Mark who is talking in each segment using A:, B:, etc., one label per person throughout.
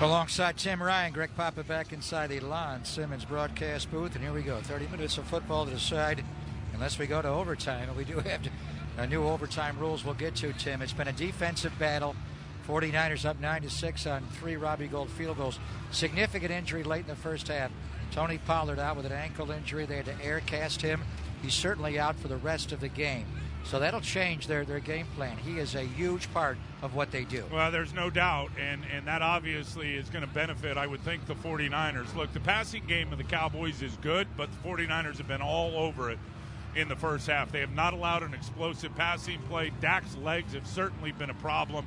A: Alongside Tim Ryan, Greg Papa back inside the Lon Simmons broadcast booth. And here we go, 30 minutes of football to decide unless we go to overtime. And we do have new overtime rules we'll get to, Tim. It's been a defensive battle. 49ers up 9-6 on 3 Robbie Gould field goals. Significant injury late in the first half. Tony Pollard out with an ankle injury. They had to air cast him. He's certainly out for the rest of the game. So that'll change their game plan. He is a huge part of what they do.
B: Well, there's no doubt, and that obviously is going to benefit, I would think, the 49ers. Look, the passing game of the Cowboys is good, but the 49ers have been all over it in the first half. They have not allowed an explosive passing play. Dak's legs have certainly been a problem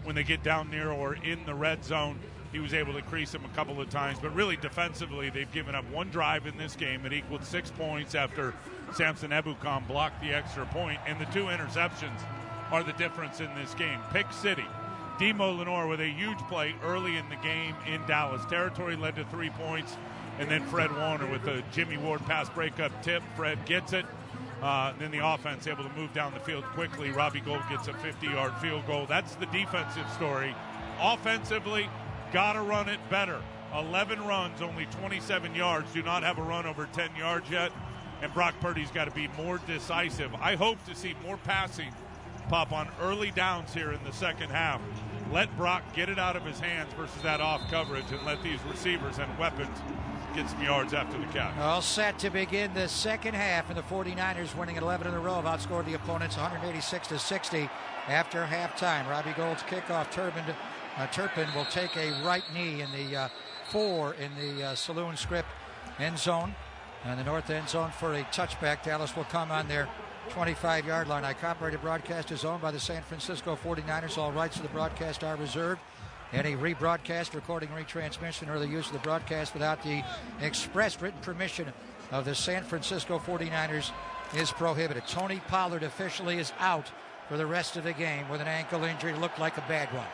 B: when they get down near or in the red zone. He was able to crease him a couple of times, but really defensively, they've given up one drive in this game. It equaled 6 points after Samson Ebukam blocked the extra point, and the 2 interceptions are the difference in this game. Pick City. Demo Lenore with a huge play early in the game in Dallas territory led to 3 points, and then Fred Warner with a Jimmy Ward pass breakup tip. Fred gets it. Then the offense able to move down the field quickly. Robbie Gould gets a 50-yard field goal. That's the defensive story. Offensively, got to run it better. 11 runs, only 27 yards. Do not have a run over 10 yards yet. And Brock Purdy's got to be more decisive. I hope to see more passing pop on early downs here in the second half. Let Brock get it out of his hands versus that off coverage, and let these receivers and weapons get some yards after the catch.
A: All set to begin the second half, and the 49ers winning 11 in a row have outscored the opponents 186-60 after halftime. Robbie Gould's kickoff. Turpin will take a right knee in the 4 in the Saloon Script end zone. And the north end zone for a touchback. Dallas will come on their 25-yard line. Our copyrighted broadcast is owned by the San Francisco 49ers. All rights to the broadcast are reserved. Any rebroadcast, recording, retransmission, or the use of the broadcast without the express written permission of the San Francisco 49ers is prohibited. Tony Pollard officially is out for the rest of the game with an ankle injury. It looked like a bad one.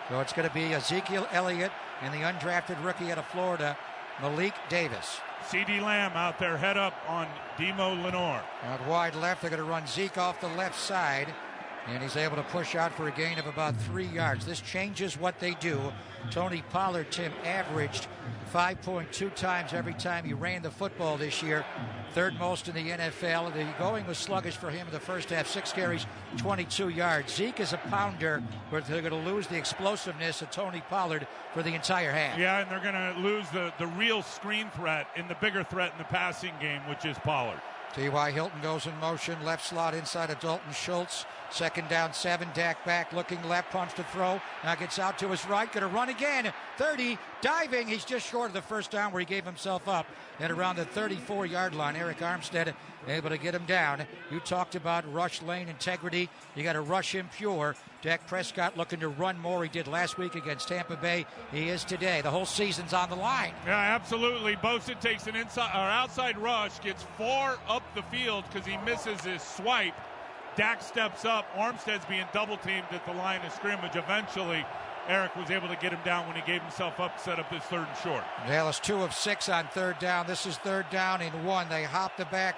A: So it's going to be Ezekiel Elliott and the undrafted rookie out of Florida, Malik Davis.
B: CeeDee Lamb out there, head up on Demo Lenore.
A: Out wide left, they're going to run Zeke off the left side, and he's able to push out for a gain of about 3 yards. This changes what they do. Tony Pollard, Tim, averaged 5.2 times every time he ran the football this year, third most in the NFL. The going was sluggish for him in the first half, 6 carries, 22 yards. Zeke is a pounder, but they're going to lose the explosiveness of Tony Pollard for the entire half.
B: Yeah, and they're going to lose the real screen threat and the bigger threat in the passing game, which is Pollard.
A: T.Y. Hilton goes in motion, left slot inside of Dalton Schultz. Second down, 7. Dak back, looking left, punch to throw. Now gets out to his right, going to run again. 30, diving. He's just short of the first down where he gave himself up. And around the 34-yard line, Eric Armstead able to get him down. You talked about rush lane integrity. You got to rush him pure. Dak Prescott looking to run more. He did last week against Tampa Bay. He is today. The whole season's on the line.
B: Yeah, absolutely. Bosa takes an outside rush, gets far up the field because he misses his swipe. Dak steps up. Armstead's being double-teamed at the line of scrimmage. Eventually, Eric was able to get him down when he gave himself up to set up his 3rd and short.
A: Dallas 2 of 6 on 3rd down. This is 3rd down and 1. They hop the back.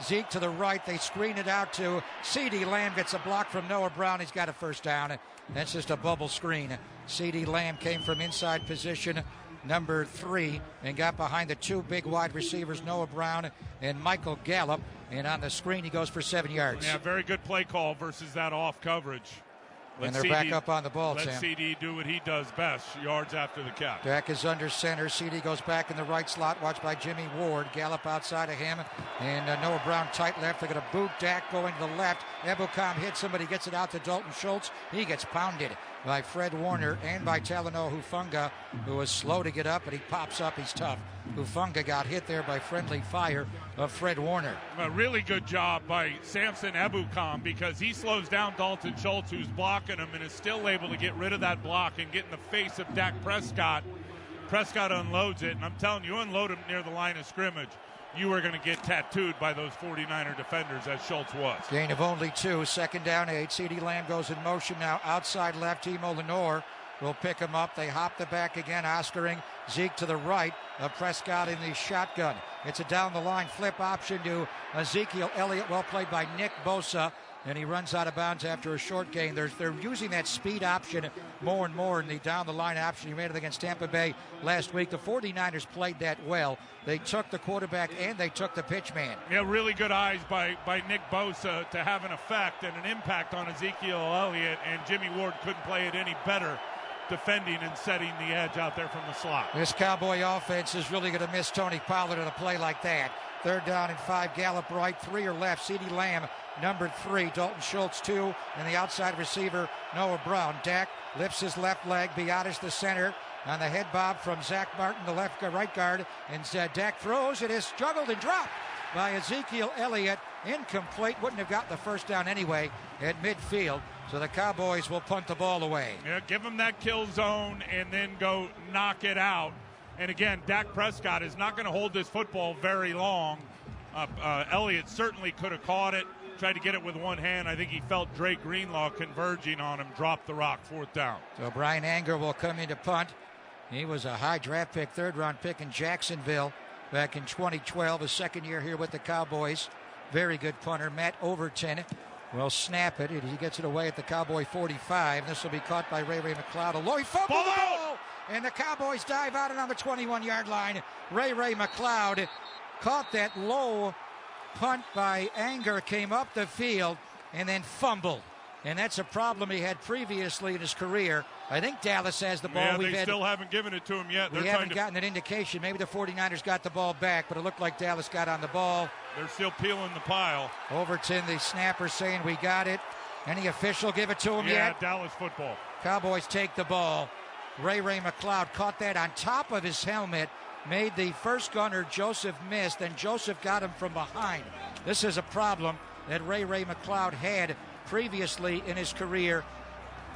A: Zeke to the right. They screen it out to CeeDee Lamb. Gets a block from Noah Brown. He's got a first down. That's just a bubble screen. CeeDee Lamb came from inside position number 3 and got behind the 2 big wide receivers, Noah Brown and Michael Gallup. And on the screen, he goes for 7 yards.
B: Yeah, very good play call versus that off coverage.
A: And they're back up on the ball,
B: Let
A: Sam.
B: CeeDee do what he does best, yards after the catch.
A: Dak is under center. CeeDee goes back in the right slot, watched by Jimmy Ward. Gallup outside of him. And Noah Brown tight left. They're going to boot Dak going to the left. Ebukam hits him, but he gets it out to Dalton Schultz. He gets pounded by Fred Warner and by Talanoa Hufanga, who was slow to get up, but he pops up. He's tough. Hufanga got hit there by friendly fire of Fred Warner.
B: A really good job by Samson Ebukam because he slows down Dalton Schultz, who's blocking him, and is still able to get rid of that block and get in the face of Dak Prescott. Prescott unloads it, and I'm telling you, unload him near the line of scrimmage, you are going to get tattooed by those 49er defenders, as Schultz was.
A: Gain of only 2, 2nd down 8. CeeDee Lamb goes in motion now, outside left. Demo Lenore will pick him up. They hop the back again, Oscaring Zeke to the right of Prescott in the shotgun. It's a down-the-line flip option to Ezekiel Elliott, well played by Nick Bosa, and he runs out of bounds after a short gain. They're using that speed option more and more in the down-the-line option. He made it against Tampa Bay last week. The 49ers played that well. They took the quarterback and they took the pitch man.
B: Yeah, really good eyes by Nick Bosa to have an effect and an impact on Ezekiel Elliott, and Jimmy Ward couldn't play it any better, defending and setting the edge out there from the slot.
A: This Cowboy offense is really going to miss Tony Pollard on a play like that. 3rd down and 5, Gallup right, 3 are left. CeeDee Lamb, number 3, Dalton Schultz 2, and the outside receiver, Noah Brown. Dak lifts his left leg, Biadasz the center, on the head bob from Zach Martin, the right guard, and Dak throws. It is juggled and dropped by Ezekiel Elliott. Incomplete, wouldn't have got the first down anyway at midfield. So the Cowboys will punt the ball away.
B: Yeah, give them that kill zone and then go knock it out. And again, Dak Prescott is not going to hold this football very long. Elliott certainly could have caught it, tried to get it with one hand. I think he felt Drake Greenlaw converging on him, dropped the rock, 4th down.
A: So Brian Anger will come in to punt. He was a high draft pick, 3rd-round pick in Jacksonville back in 2012, his 2nd year here with the Cowboys. Very good punter. Matt Overton will snap it. He gets it away at the Cowboy 45. This will be caught by Ray McCloud. A low fumble the ball, and the Cowboys dive out and on the 21-yard line. Ray McCloud caught that low punt by Anger, came up the field, and then fumbled. And that's a problem he had previously in his career. I think Dallas has the ball.
B: Yeah, they still haven't given it to him yet.
A: We haven't gotten an indication. Maybe the 49ers got the ball back, but it looked like Dallas got on the ball.
B: They're still peeling the pile.
A: Overton, the snapper, saying we got it. Any official give it to him yet?
B: Yeah, Dallas football.
A: Cowboys take the ball. Ray McCloud caught that on top of his helmet, made the first gunner, Joseph, miss, then Joseph got him from behind. This is a problem that Ray McCloud had previously in his career.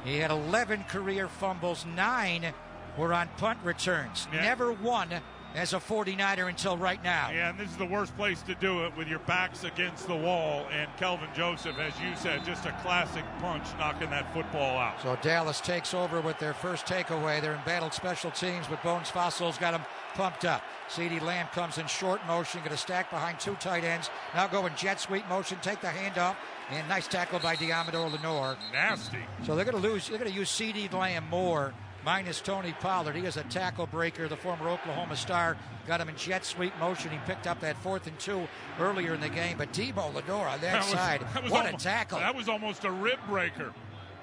A: He had 11 career fumbles, 9 were on punt returns.
B: Yeah.
A: Never won as a 49er until right now.
B: Yeah, and this is the worst place to do it with your backs against the wall. And Kelvin Joseph, as you said, just a classic punch knocking that football out.
A: So Dallas takes over with their first takeaway. They're embattled special teams, but Bones Fossils got them pumped up. CeeDee Lamb comes in short motion, going to stack behind 2 tight ends. Now go in jet sweep motion, take the handoff, and nice tackle by Diamador Lenore.
B: Nasty.
A: So they're going to use CeeDee Lamb more, minus Tony Pollard. He is a tackle breaker. The former Oklahoma Star got him in jet sweep motion. He picked up that 4th and 2 earlier in the game. But Debo Lenore on that side, what a tackle.
B: That was almost a rib breaker.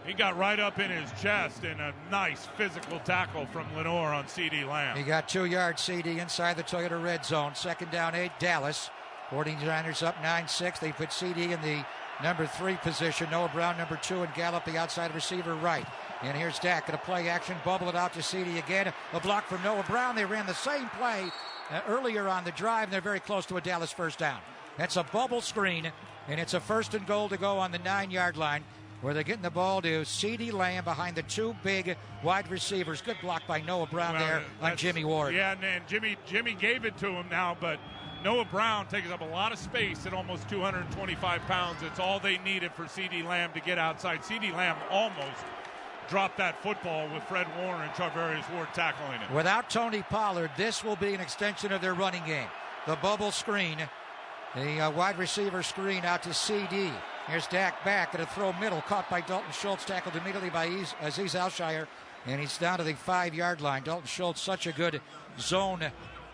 B: He got right up in his chest, and a nice physical tackle from Lenore on CeeDee Lamb.
A: He got 2 yards, CeeDee, inside the Toyota red zone. 2nd down, 8, Dallas. 49ers up 9-6. They put CeeDee in the number 3 position. Noah Brown, number 2, and Gallup, the outside receiver, right. And here's Dak going to play action, bubble it out to CeeDee again. A block from Noah Brown. They ran the same play earlier on the drive, and they're very close to a Dallas first down. That's a bubble screen, and it's a 1st and goal to go on the 9-yard line, where they're getting the ball to CeeDee Lamb behind the 2 big wide receivers. Good block by Noah Brown there on Jimmy Ward.
B: Yeah, and Jimmy gave it to him now, but Noah Brown takes up a lot of space at almost 225 pounds. It's all they needed for CeeDee Lamb to get outside. CeeDee Lamb almost dropped that football with Fred Warner and Charvarius Ward tackling it.
A: Without Tony Pollard, this will be an extension of their running game. The bubble screen, the wide receiver screen out to CeeDee. Here's Dak back, going to throw middle, caught by Dalton Schultz, tackled immediately by Azeez Al-Shaair, and he's down to the 5-yard line. Dalton Schultz, such a good zone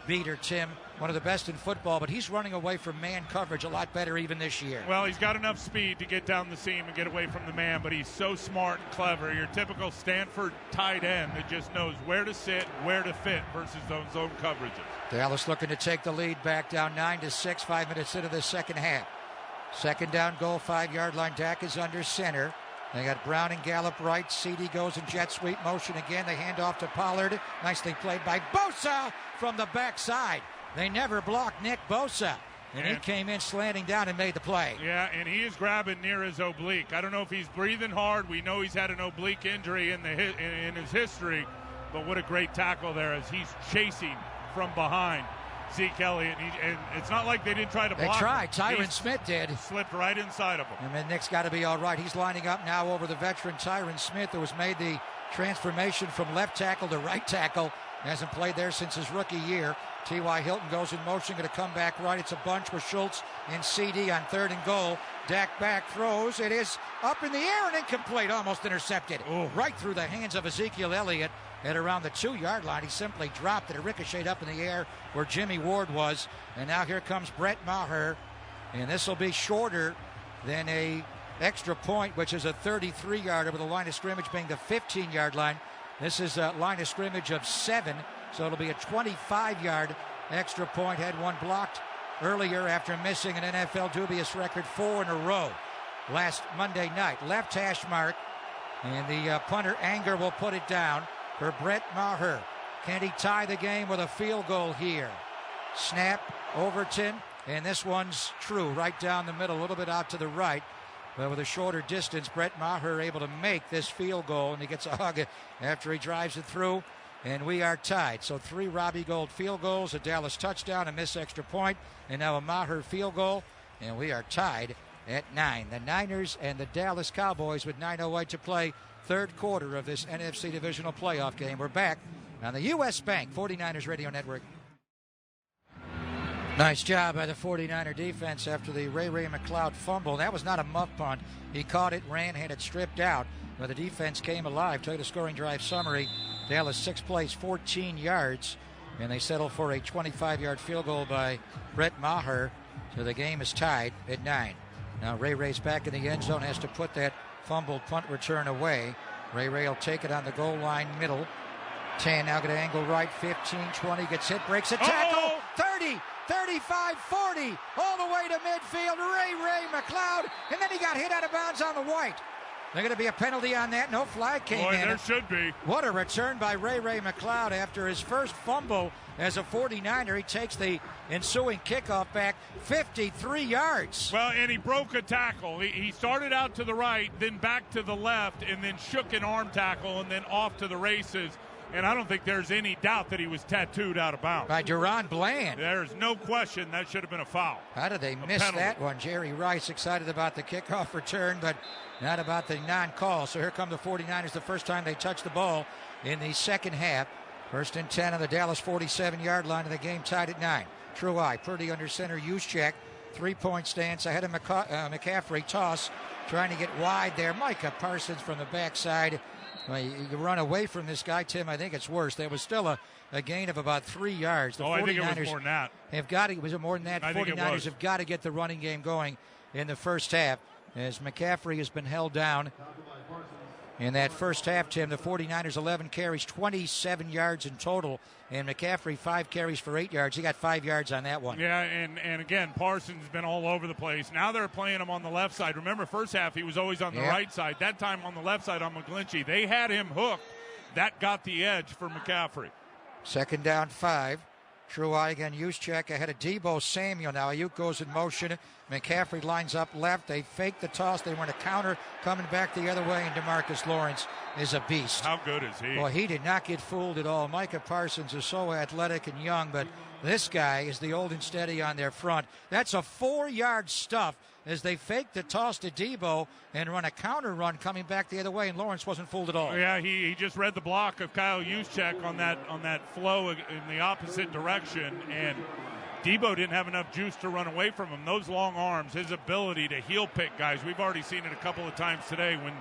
A: beater, Tim. One of the best in football, but he's running away from man coverage a lot better even this year.
B: Well, he's got enough speed to get down the seam and get away from the man, but he's so smart and clever. Your typical Stanford tight end that just knows where to sit, where to fit versus those zone coverages.
A: Dallas looking to take the lead back down 9-6, 5 minutes into the second half. 2nd down goal, 5-yard line. Dak is under center. They got Brown and Gallup right. CeeDee goes in jet sweep motion again. They hand off to Pollard. Nicely played by Bosa from the backside. They never blocked Nick Bosa. And he came in slanting down and made the play.
B: Yeah, and he is grabbing near his oblique. I don't know if he's breathing hard. We know he's had an oblique injury in his history. But what a great tackle there as he's chasing from behind Zeke Elliott. And it's not like they didn't try to block him.
A: They tried. Tyron Smith did.
B: Slipped right inside of him.
A: And then Nick's got to be all right. He's lining up now over the veteran Tyron Smith, who was made the transformation from left tackle to right tackle. Hasn't played there since his rookie year. T.Y. Hilton goes in motion, going to come back right. It's a bunch with Schultz and CD on 3rd and goal. Dak back throws. It is up in the air and incomplete, almost intercepted.
B: Oh.
A: Right through the hands of Ezekiel Elliott at around the 2-yard line. He simply dropped it. It ricocheted up in the air where Jimmy Ward was. And now here comes Brett Maher. And this will be shorter than a extra point, which is a 33-yarder with a line of scrimmage being the 15-yard line. This is a line of scrimmage of 7, so it'll be a 25-yard extra point. Had one blocked earlier after missing an NFL dubious record 4 in a row last Monday night. Left hash mark, and the punter Anger will put it down for Brett Maher. Can he tie the game with a field goal here? Snap, Overton, and this one's true, right down the middle, a little bit out to the right. But with a shorter distance, Brett Maher able to make this field goal, and he gets a hug after he drives it through, and we are tied. So 3 Robbie Gould field goals, a Dallas touchdown, a missed extra point, and now a Maher field goal, and we are tied at 9. The Niners and the Dallas Cowboys with 9:08 to play, 3rd quarter of this NFC Divisional Playoff game. We're back on the U.S. Bank 49ers Radio Network. Nice job by the 49er defense after the Ray McCloud fumble. That was not a muff punt. He caught it, ran, had it stripped out. But the defense came alive. Tell you the scoring drive summary. Dallas 6 plays, 14 yards. And they settle for a 25-yard field goal by Brett Maher. So the game is tied at 9. Now Ray's back in the end zone, has to put that fumbled punt return away. Ray will take it on the goal line middle. 10, now going to angle right, 15, 20, gets hit, breaks a tackle, 30, 35, 40, all the way to midfield, Ray McCloud, and then he got hit out of bounds on the white. There's going to be a penalty on that. No flag came in.
B: There should be.
A: What a return by Ray McCloud after his first fumble as a 49er. He takes the ensuing kickoff back 53 yards.
B: Well, and he broke a tackle. He started out to the right, then back to the left, and then shook an arm tackle, and then off to the races. And I don't think there's any doubt that he was tattooed out of bounds.
A: By Duron Bland.
B: There's no question that should have been a foul.
A: How did they miss that one? Jerry Rice excited about the kickoff return, but not about the non-call. So here come the 49ers, the first time they touch the ball in the second half. 1st and 10 on the Dallas 47-yard line, and the game tied at 9. True eye, Purdy under center, Juszczyk, 3-point stance ahead of McCaffrey. Toss, trying to get wide there. Micah Parsons from the backside. Well, you run away from this guy, Tim. I think it's worse. There was still a gain of about 3 yards. The 49ers
B: I think it was more than that.
A: Have got to. Was it more than that? The 49ers have got to get the running game going in the first half, as McCaffrey has been held down. In that first half, Tim, the 49ers 11 carries, 27 yards in total, and McCaffrey 5 carries for 8 yards. He got 5 yards on that one.
B: Yeah, and again, Parsons has been all over the place. Now they're playing him on the left side. Remember, first half he was always on the right side. That time on the left side on McGlinchey. They had him hooked. That got the edge for McCaffrey.
A: 2nd down 5. True eye again, Juszczyk ahead of Deebo Samuel. Now Ayuk goes in motion. McCaffrey lines up left. They fake the toss. They run a counter coming back the other way, and DeMarcus Lawrence is a beast.
B: How good is he?
A: Well, he did not get fooled at all. Micah Parsons is so athletic and young, but this guy is the old and steady on their front. That's a 4-yard stuff as they fake the toss to Deebo and run a counter run coming back the other way, and Lawrence wasn't fooled at all.
B: Yeah, he just read the block of Kyle Juszczyk on that flow in the opposite direction, and Deebo didn't have enough juice to run away from him. Those long arms, his ability to heel pick guys, we've already seen it a couple of times today when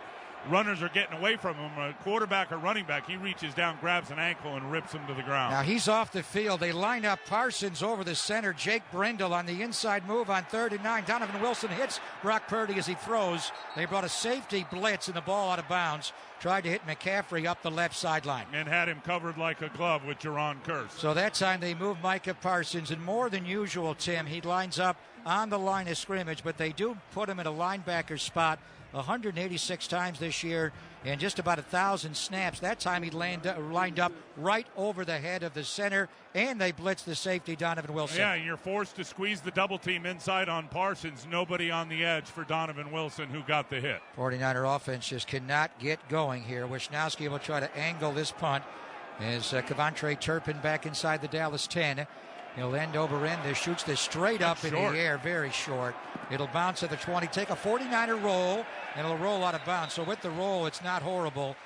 B: runners are getting away from him. A quarterback or running back, he reaches down, grabs an ankle, and rips him to the ground.
A: Now he's off the field. They line up Parsons over the center. Jake Brindle on the inside move on 3rd and 9. Donovan Wilson hits Brock Purdy as he throws. They brought a safety blitz and the ball out of bounds. Tried to hit McCaffrey up the left sideline.
B: And had him covered like a glove with Jaron Kearse.
A: So that time they moved Micah Parsons, and more than usual, Tim, he lines up on the line of scrimmage, but they do put him in a linebacker spot 186 times this year and just about 1,000 snaps. That time he lined up right over the head of the center, and they blitzed the safety, Donovan Wilson.
B: Yeah, and you're forced to squeeze the double team inside on Parsons. Nobody on the edge for Donovan Wilson, who got the hit.
A: 49er offense just cannot get going here. Wisnowski will try to angle this punt as Kevontre Turpin back inside the Dallas 10. He'll end over end. This shoots this straight up in the air, very short. It'll bounce at the 20, take a 49er roll, and it'll roll out of bounds. So with the roll, it's not horrible.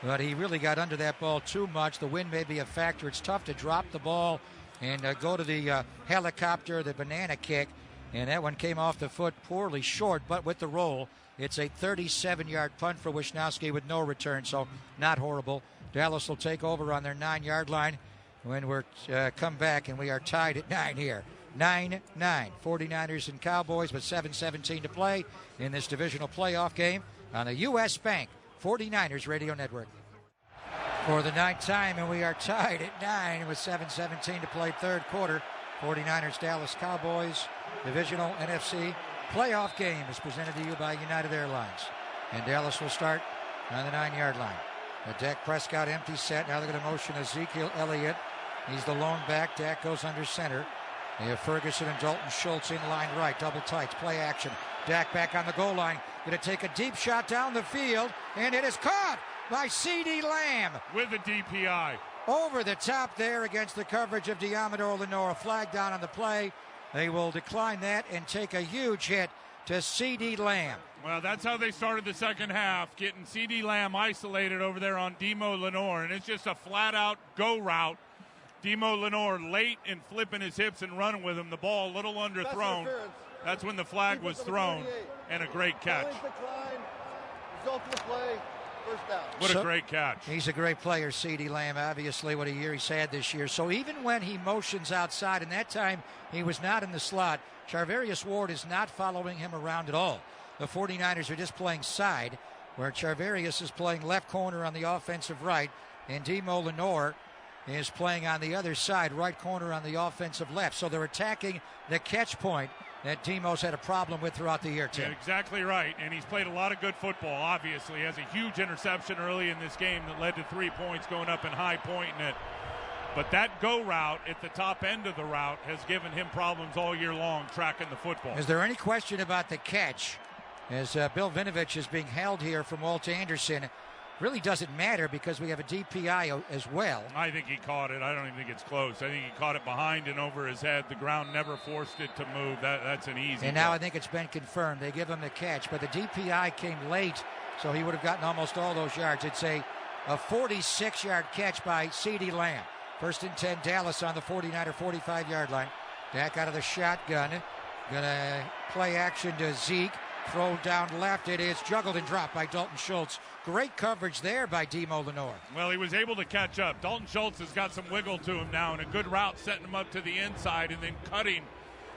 A: but he really got under that ball too much. The wind may be a factor. It's tough to drop the ball and go to the helicopter, the banana kick, and that one came off the foot poorly, short, but with the roll. It's a 37-yard punt for Wisnowski with no return, so not horrible. Dallas will take over on their 9-yard line when we're come back, and we are tied at 9 here. 9-9, 49ers and Cowboys with 7:17 to play in this divisional playoff game on the U.S. Bank 49ers Radio Network. For the 9th time, and we are tied at 9 with 7:17 to play, third quarter. 49ers, Dallas Cowboys, divisional NFC playoff game is presented to you by United Airlines. And Dallas will start on the 9-yard line. Dak Prescott empty set. Now they're going to motion Ezekiel Elliott. He's the lone back. Dak goes under center. They have Ferguson and Dalton Schultz in line right. Double tights. Play action. Dak back on the goal line. Going to take a deep shot down the field. And it is caught by CeeDee Lamb.
B: With a DPI.
A: Over the top there against the coverage of Deommodore Lenoir. Flag down on the play. They will decline that and take a huge hit to CeeDee Lamb.
B: Well, that's how they started the second half, getting CeeDee Lamb isolated over there on Demo Lenoir, and it's just a flat-out go route. Demo Lenoir late and flipping his hips and running with him. The ball a little underthrown. That's when the flag was thrown, and a great catch.
C: Result of the play, first down.
B: What a great catch.
A: He's a great player, CeeDee Lamb. Obviously, what a year he's had this year. So even when he motions outside, and that time he was not in the slot, Charvarius Ward is not following him around at all. The 49ers are just playing side, where Charvarius is playing left corner on the offensive right, and Demo Lenoir is playing on the other side, right corner on the offensive left. So they're attacking the catch point that Demo's had a problem with throughout the year, Tim.
B: Yeah, exactly right, and he's played a lot of good football, obviously. He has a huge interception early in this game that led to 3 points going up and high pointing it. But that go route at the top end of the route has given him problems all year long tracking the football.
A: Is there any question about the catch? As Bill Vinovich is being held here from Walt Anderson, really doesn't matter because we have a DPI as well.
B: I think he caught it. I don't even think it's close. I think he caught it behind and over his head. The ground never forced it to move. That's an easy.
A: And now I think it's been confirmed. They give him the catch, but the DPI came late, so he would have gotten almost all those yards. It's a 46-yard catch by CeeDee Lamb. First and 10, Dallas on the 49er 45-yard line. Dak out of the shotgun. Going to play action to Zeke. Throw down left. It is juggled and dropped by Dalton Schultz. Great coverage there by Demo Lenoir.
B: Well, he was able to catch up. Dalton Schultz has got some wiggle to him now, and a good route setting him up to the inside and then cutting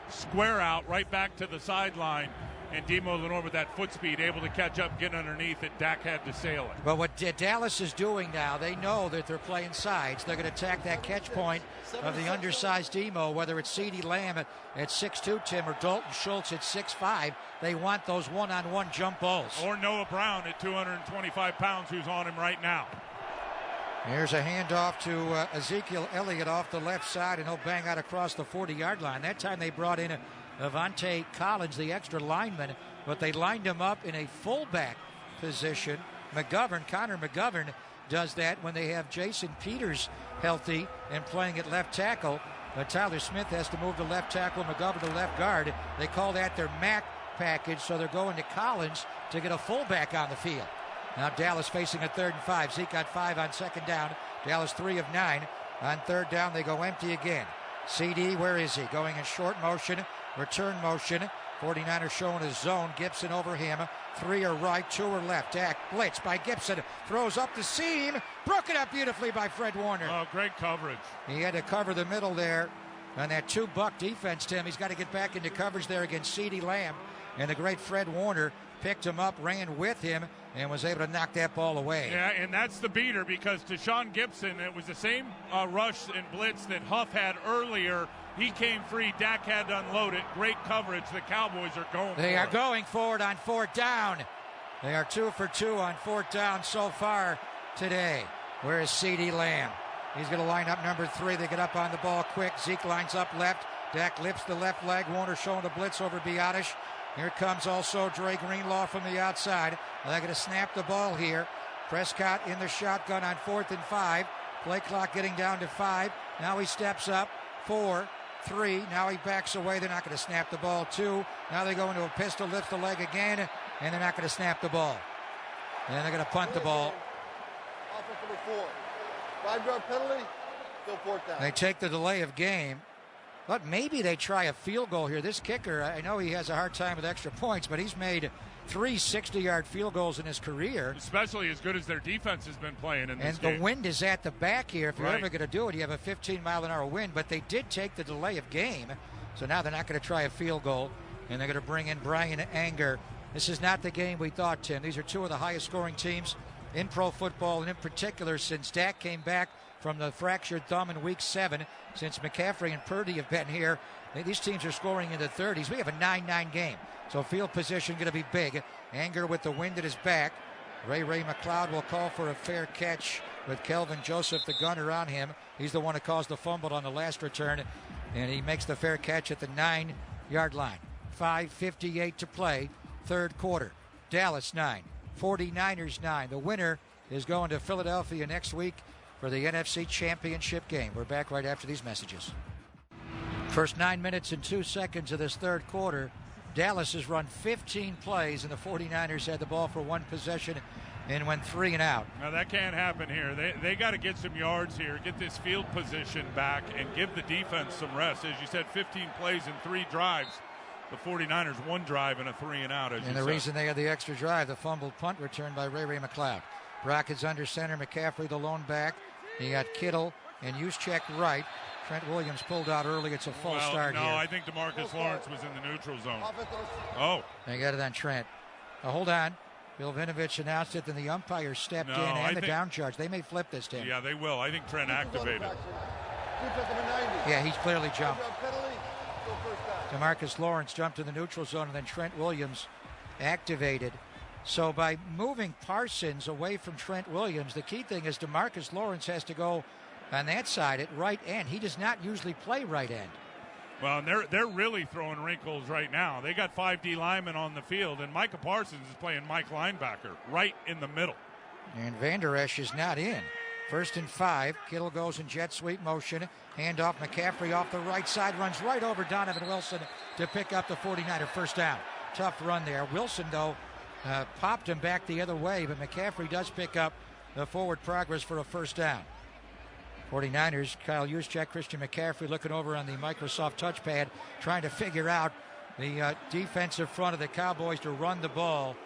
B: square out right back to the sideline. And Demo Lenoir with that foot speed able to catch up, get underneath it. Dak had to sail it.
A: But what Dallas is doing now, they know that they're playing sides. They're going to attack that catch point of the undersized Demo, whether it's CeeDee Lamb at 6'2", Tim, or Dalton Schultz at 6'5". They want those one-on-one jump balls.
B: Or Noah Brown at 225 pounds, who's on him right now.
A: Here's a handoff to Ezekiel Elliott off the left side, and he'll bang out across the 40-yard line. That time they brought in Avante Collins, the extra lineman, but they lined him up in a fullback position. Connor McGovern does that when they have Jason Peters healthy and playing at left tackle. But Tyler Smith has to move to left tackle, McGovern to left guard. They call that their MAC package, so they're going to Collins to get a fullback on the field. Now Dallas facing a 3rd and 5. Zeke got 5 on 2nd down. Dallas 3 of 9. On 3rd down, they go empty again. CD, where is he? Going in short motion, return motion. 49ers showing his zone. Gibson over him. 3 are right, 2 are left. Dak blitz by Gibson. Throws up the seam. Broken up beautifully by Fred Warner.
B: Oh, great coverage.
A: He had to cover the middle there on that 2-buck defense, Tim. He's got to get back into coverage there against CeeDee Lamb. And the great Fred Warner picked him up, ran with him, and was able to knock that ball away.
B: Yeah, and that's the beater because Tashawn Gibson, it was the same rush and blitz that Huff had earlier. He came free. Dak had to unload it. Great coverage. The Cowboys are going
A: They are going for it on 4th down. They are 2 for 2 on 4th down so far today. Where is CeeDee Lamb? He's going to line up number 3. They get up on the ball quick. Zeke lines up left. Dak lifts the left leg. Warner showing the blitz over Biotish. Here comes also Dre Greenlaw from the outside. They're going to snap the ball here. Prescott in the shotgun on 4th and 5. Play clock getting down to 5. Now he steps up. 4, 3. Now he backs away. They're not going to snap the ball. 2. Now they go into a pistol, lift the leg again, and they're not going to snap the ball. And they're going to punt the ball.
C: 4. 5-yard penalty, still 4th down.
A: They take the delay of game, but maybe they try a field goal here. This kicker, I know he has a hard time with extra points, but he's made 3 60-yard field goals in his career.
B: Especially as good as their defense has been playing in this
A: game.
B: game.
A: And the wind is at the back here. If you're
B: Right.
A: ever going to do it, you have a 15-mile-an-hour wind, but they did take the delay of game, so now they're not going to try a field goal, and they're going to bring in Brian Anger. This is not the game we thought, Tim. These are two of the highest-scoring teams in pro football, and in particular since Dak came back from the fractured thumb in Week 7, since McCaffrey and Purdy have been here. These teams are scoring in the 30s. We have a 9-9 game, so field position going to be big. Anger with the wind at his back. Ray McLeod will call for a fair catch with Kelvin Joseph, the gunner, on him. He's the one who caused the fumble on the last return, and he makes the fair catch at the 9-yard line. 5:58 to play, third quarter. Dallas 9, 49ers 9. The winner is going to Philadelphia next week for the NFC Championship game. We're back right after these messages. First 9 minutes and 2 seconds of this third quarter. Dallas has run 15 plays, and the 49ers had the ball for one possession and went 3 and out.
B: Now, that can't happen here. They got to get some yards here, get this field position back, and give the defense some rest. As you said, 15 plays and 3 drives. The 49ers, 1 drive and a 3 and out, as you said.
A: And the reason they had the extra drive, the fumbled punt return by Ray McLeod. Brock is under center. McCaffrey, the lone back. You got Kittle and Juszczyk right. Trent Williams pulled out early. It's a false start here.
B: No, I think DeMarcus Lawrence was in the neutral zone. Oh.
A: They got it on Trent. Now, hold on. Bill Vinovich announced it, then the umpire stepped in and the down charge. They may flip this, Tim.
B: Yeah, they will. I think Trent activated.
A: Yeah, he's clearly jumped. DeMarcus Lawrence jumped to the neutral zone, and then Trent Williams activated. So by moving Parsons away from Trent Williams, the key thing is DeMarcus Lawrence has to go on that side at right end. He does not usually play right end.
B: Well, and they're really throwing wrinkles right now. They got 5 D linemen on the field, and Micah Parsons is playing Mike linebacker right in the middle.
A: And Van Der Esch is not in. 1st and 5. Kittle goes in jet sweep motion. Handoff McCaffrey off the right side. Runs right over Donovan Wilson to pick up the 49er first down. Tough run there. Wilson, though, popped him back the other way, but McCaffrey does pick up the forward progress for a first down. 49ers, Kyle Juszczyk, Christian McCaffrey looking over on the Microsoft touchpad, trying to figure out the defensive front of the Cowboys to run the ball.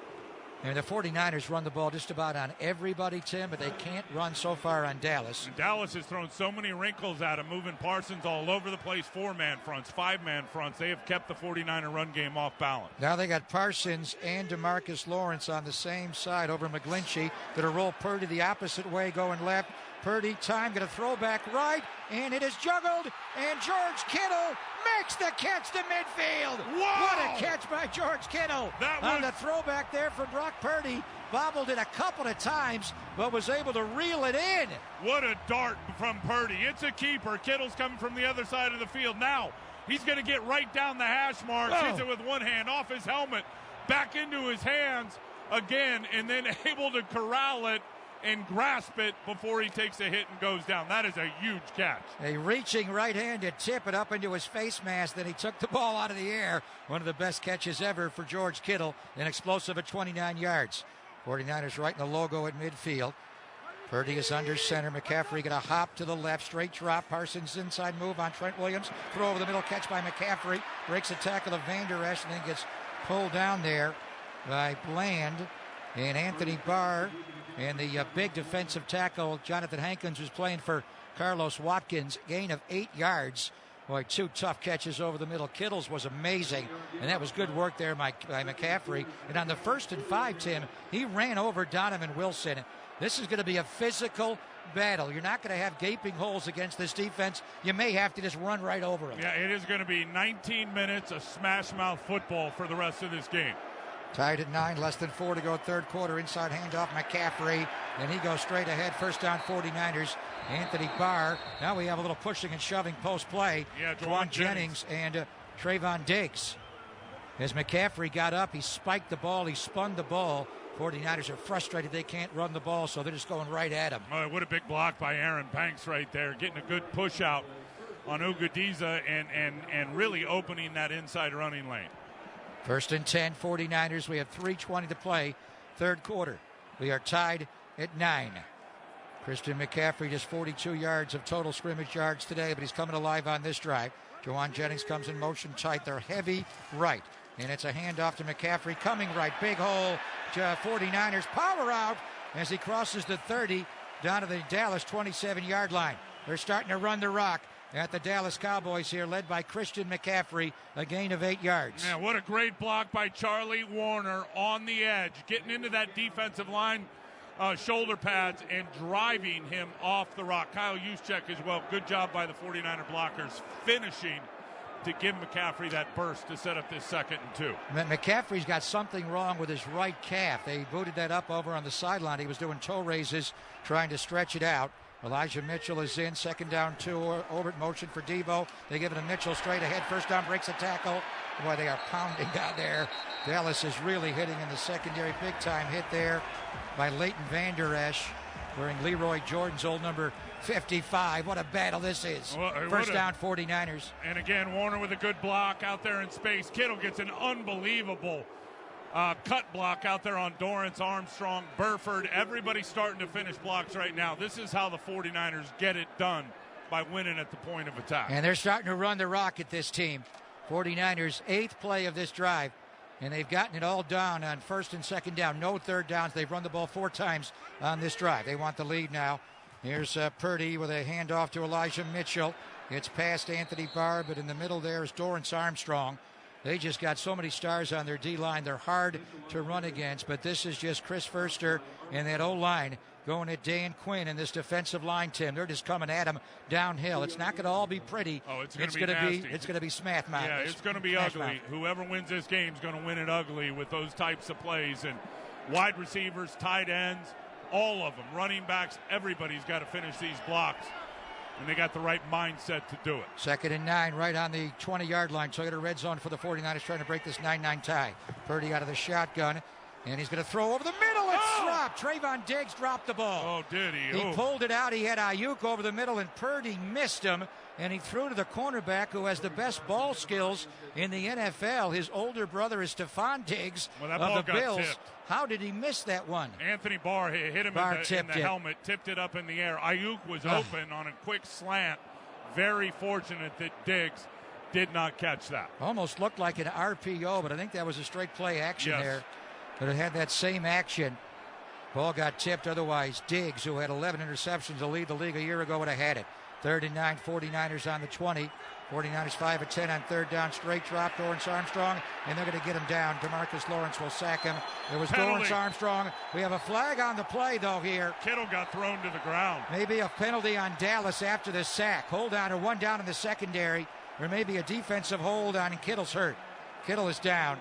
A: And the 49ers run the ball just about on everybody, Tim, but they can't run so far on Dallas.
B: And Dallas has thrown so many wrinkles at him, moving Parsons all over the place, 4-man fronts, 5-man fronts. They have kept the 49er run game off balance.
A: Now they got Parsons and DeMarcus Lawrence on the same side over McGlinchey. Going to roll Purdy the opposite way, going left. Purdy, time, going to throw back right, and it is juggled, and George Kittle makes the catch to midfield.
B: Whoa!
A: What a catch by George Kittle. On the throwback there from Brock Purdy. Bobbled it a couple of times, but was able to reel it in.
B: What a dart from Purdy. It's a keeper. Kittle's coming from the other side of the field. Now, he's going to get right down the hash marks. Hits it with one hand, off his helmet, back into his hands again, and then able to corral it and grasp it before he takes a hit and goes down. That is a huge catch.
A: A reaching right-handed tip it up into his face mask. Then he took the ball out of the air. One of the best catches ever for George Kittle. An explosive at 29 yards. 49ers writing the logo at midfield. Purdy is under center. McCaffrey going to hop to the left. Straight drop. Parsons inside move on Trent Williams. Throw over the middle. Catch by McCaffrey. Breaks a tackle of Van Der Esch and then gets pulled down there by Bland. And Anthony Barr and the big defensive tackle, Jonathan Hankins, was playing for Carlos Watkins. Gain of 8 yards. Boy, 2 tough catches over the middle. Kittle's was amazing, and that was good work there by McCaffrey. And on the 1st and 5, Tim, he ran over Donovan Wilson. This is going to be a physical battle. You're not going to have gaping holes against this defense. You may have to just run right over them.
B: Yeah, it is going to be 19 minutes of smash-mouth football for the rest of this game.
A: Tied at 9, less than 4 to go third quarter. Inside handoff, McCaffrey. And he goes straight ahead. First down, 49ers. Anthony Barr. Now we have a little pushing and shoving post play.
B: Yeah,
A: Juwan Jennings and Trayvon Diggs. As McCaffrey got up, he spiked the ball. He spun the ball. 49ers are frustrated they can't run the ball, so they're just going right at him.
B: Oh, what a big block by Aaron Banks right there. Getting a good push out on Ugadiza and really opening that inside running lane.
A: 1st and 10, 49ers. We have 3:20 to play, third quarter. We are tied at 9. Christian McCaffrey just 42 yards of total scrimmage yards today, but he's coming alive on this drive. Jawan Jennings comes in motion tight. They're heavy right. And it's a handoff to McCaffrey coming right. Big hole. 49ers power out as he crosses the 30 down to the Dallas 27-yard line. They're starting to run the rock at the Dallas Cowboys here, led by Christian McCaffrey, a gain of 8 yards.
B: Yeah, what a great block by Charlie Warner on the edge, getting into that defensive line shoulder pads and driving him off the rock. Kyle Juszczyk as well. Good job by the 49er blockers finishing to give McCaffrey that burst to set up this 2nd and 2.
A: McCaffrey's got something wrong with his right calf. They booted that up over on the sideline. He was doing toe raises, trying to stretch it out. Elijah Mitchell is in, 2nd down 2, orbit motion for Debo. They give it to Mitchell straight ahead. First down, breaks a tackle. Boy, they are pounding down there. Dallas is really hitting in the secondary. Big time hit there by Leighton Vander Esch, wearing Leroy Jordan's old number 55. What a battle this is. First down, 49ers.
B: And again, Warner with a good block out there in space. Kittle gets an unbelievable cut block out there on Dorrance Armstrong, Burford. Everybody's starting to finish blocks right now. This is how the 49ers get it done, by winning at the point of attack.
A: And they're starting to run the rock at this team. 49ers' 8th play of this drive, and they've gotten it all down on 1st and 2nd down. No 3rd downs. They've run the ball 4 times on this drive. They want the lead now. Here's Purdy with a handoff to Elijah Mitchell. It's past Anthony Barr, but in the middle there is Dorrance Armstrong. They just got so many stars on their D-line. They're hard to run against, but this is just Chris Foerster and that O-line going at Dan Quinn and this defensive line, Tim. They're just coming at him downhill. It's not going to all be pretty.
B: Oh, it's going to be nasty.
A: It's going to be smash mouth.
B: Yeah, it's going to be ugly. Whoever wins this game is going to win it ugly with those types of plays. And wide receivers, tight ends, all of them, running backs, everybody's got to finish these blocks. And they got the right mindset to do it.
A: 2nd and 9, right on the 20-yard line. So you got a red zone for the 49ers trying to break this 9-9 tie. Purdy out of the shotgun, and he's going to throw over the middle. It's dropped. Trayvon Diggs dropped the ball.
B: Oh, did he?
A: He pulled it out. He had Ayuk over the middle, and Purdy missed him. And he threw to the cornerback who has the best ball skills in the NFL. His older brother is Stephon Diggs of the Bills.
B: Tipped.
A: How did he miss that one?
B: Anthony Barr hit him in the helmet, tipped it up in the air. Ayuk was open on a quick slant. Very fortunate that Diggs did not catch that.
A: Almost looked like an RPO, but I think that was a straight play action there. But it had that same action. Ball got tipped. Otherwise, Diggs, who had 11 interceptions to lead the league a year ago, would have had it. 3rd and 9, 49ers on the 20. 49ers 5 of 10 on 3rd down. Straight drop, Dorrance Armstrong, and they're going to get him down. DeMarcus Lawrence will sack him. There was Dorrance Armstrong. We have a flag on the play, though, here.
B: Kittle got thrown to the ground.
A: Maybe a penalty on Dallas after the sack. Hold on, or 1 down in the secondary. Or maybe a defensive hold on, and Kittle's hurt. Kittle is down.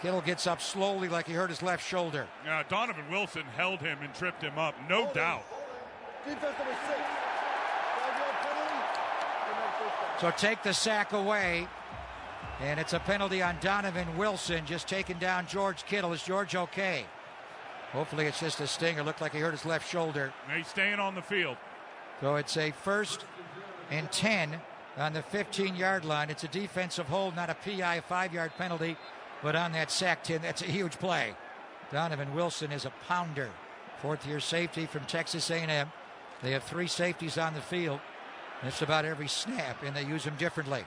A: Kittle gets up slowly like he hurt his left shoulder.
B: Yeah, Donovan Wilson held him and tripped him up, no doubt.
C: Defense number 6.
A: So take the sack away, and it's a penalty on Donovan Wilson, just taking down George Kittle. Is George okay? Hopefully it's just a stinger. Looked like he hurt his left shoulder.
B: He's staying on the field.
A: So it's a 1st and 10 on the 15-yard line. It's a defensive hold, not a PI, 5-yard penalty, but on that sack, Tim, that's a huge play. Donovan Wilson is a pounder. 4th-year safety from Texas A&M. They have 3 safeties on the field. That's about every snap, and they use them differently.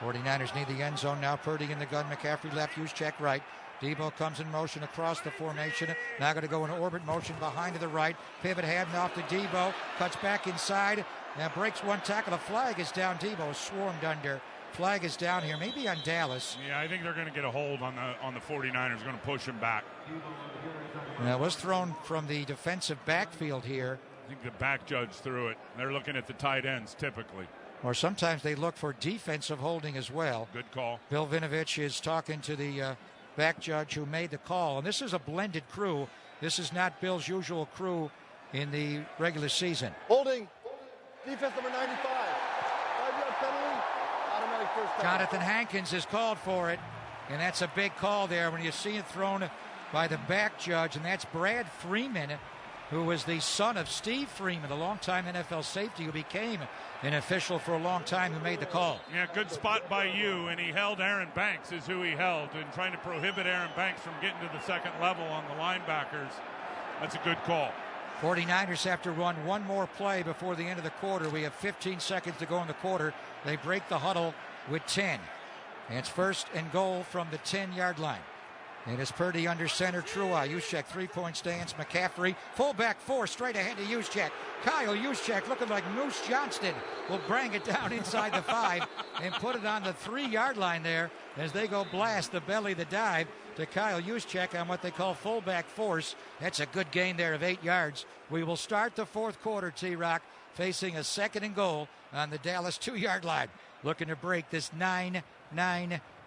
A: 49ers need the end zone now. Purdy in the gun. McCaffrey left. Juszczyk right. Debo comes in motion across the formation. Now going to go in orbit motion behind to the right. Pivot handoff to Debo. Cuts back inside. Now breaks 1 tackle. A flag is down. Debo is swarmed under. Flag is down here. Maybe on Dallas.
B: Yeah, I think they're going to get a hold on the 49ers. Going to push him back.
A: Now it was thrown from the defensive backfield here.
B: I think the back judge threw it. They're looking at the tight ends typically.
A: Or sometimes they look for defensive holding as well.
B: Good call.
A: Bill Vinovich is talking to the back judge who made the call. And this is a blended crew. This is not Bill's usual crew in the regular season.
C: Holding. Defense number 95. 5-yard penalty. Automatic first down.
A: Jonathan Hankins is called for it. And that's a big call there when you see it thrown by the back judge. And that's Brad Freeman, who was the son of Steve Freeman, the longtime NFL safety who became an official for a long time, who made the call.
B: Yeah, good spot by you, and he held Aaron Banks is who he held, and trying to prohibit Aaron Banks from getting to the second level on the linebackers. That's a good call.
A: 49ers have to run one more play before the end of the quarter. We have 15 seconds to go in the quarter. They break the huddle with 10. And it's first and goal from the 10-yard line. And it's Purdy under center. Trua, Juszczyk, three-point stance. McCaffrey, fullback four, straight ahead to Juszczyk. Kyle Juszczyk, looking like Moose Johnston, will bring it down inside the 5 and put it on the 3-yard line there as they go blast the belly, the dive to Kyle Juszczyk on what they call fullback force. That's a good gain there of 8 yards. We will start the fourth quarter, T-Rock, facing a second and goal on the Dallas 2-yard line, looking to break this 9-9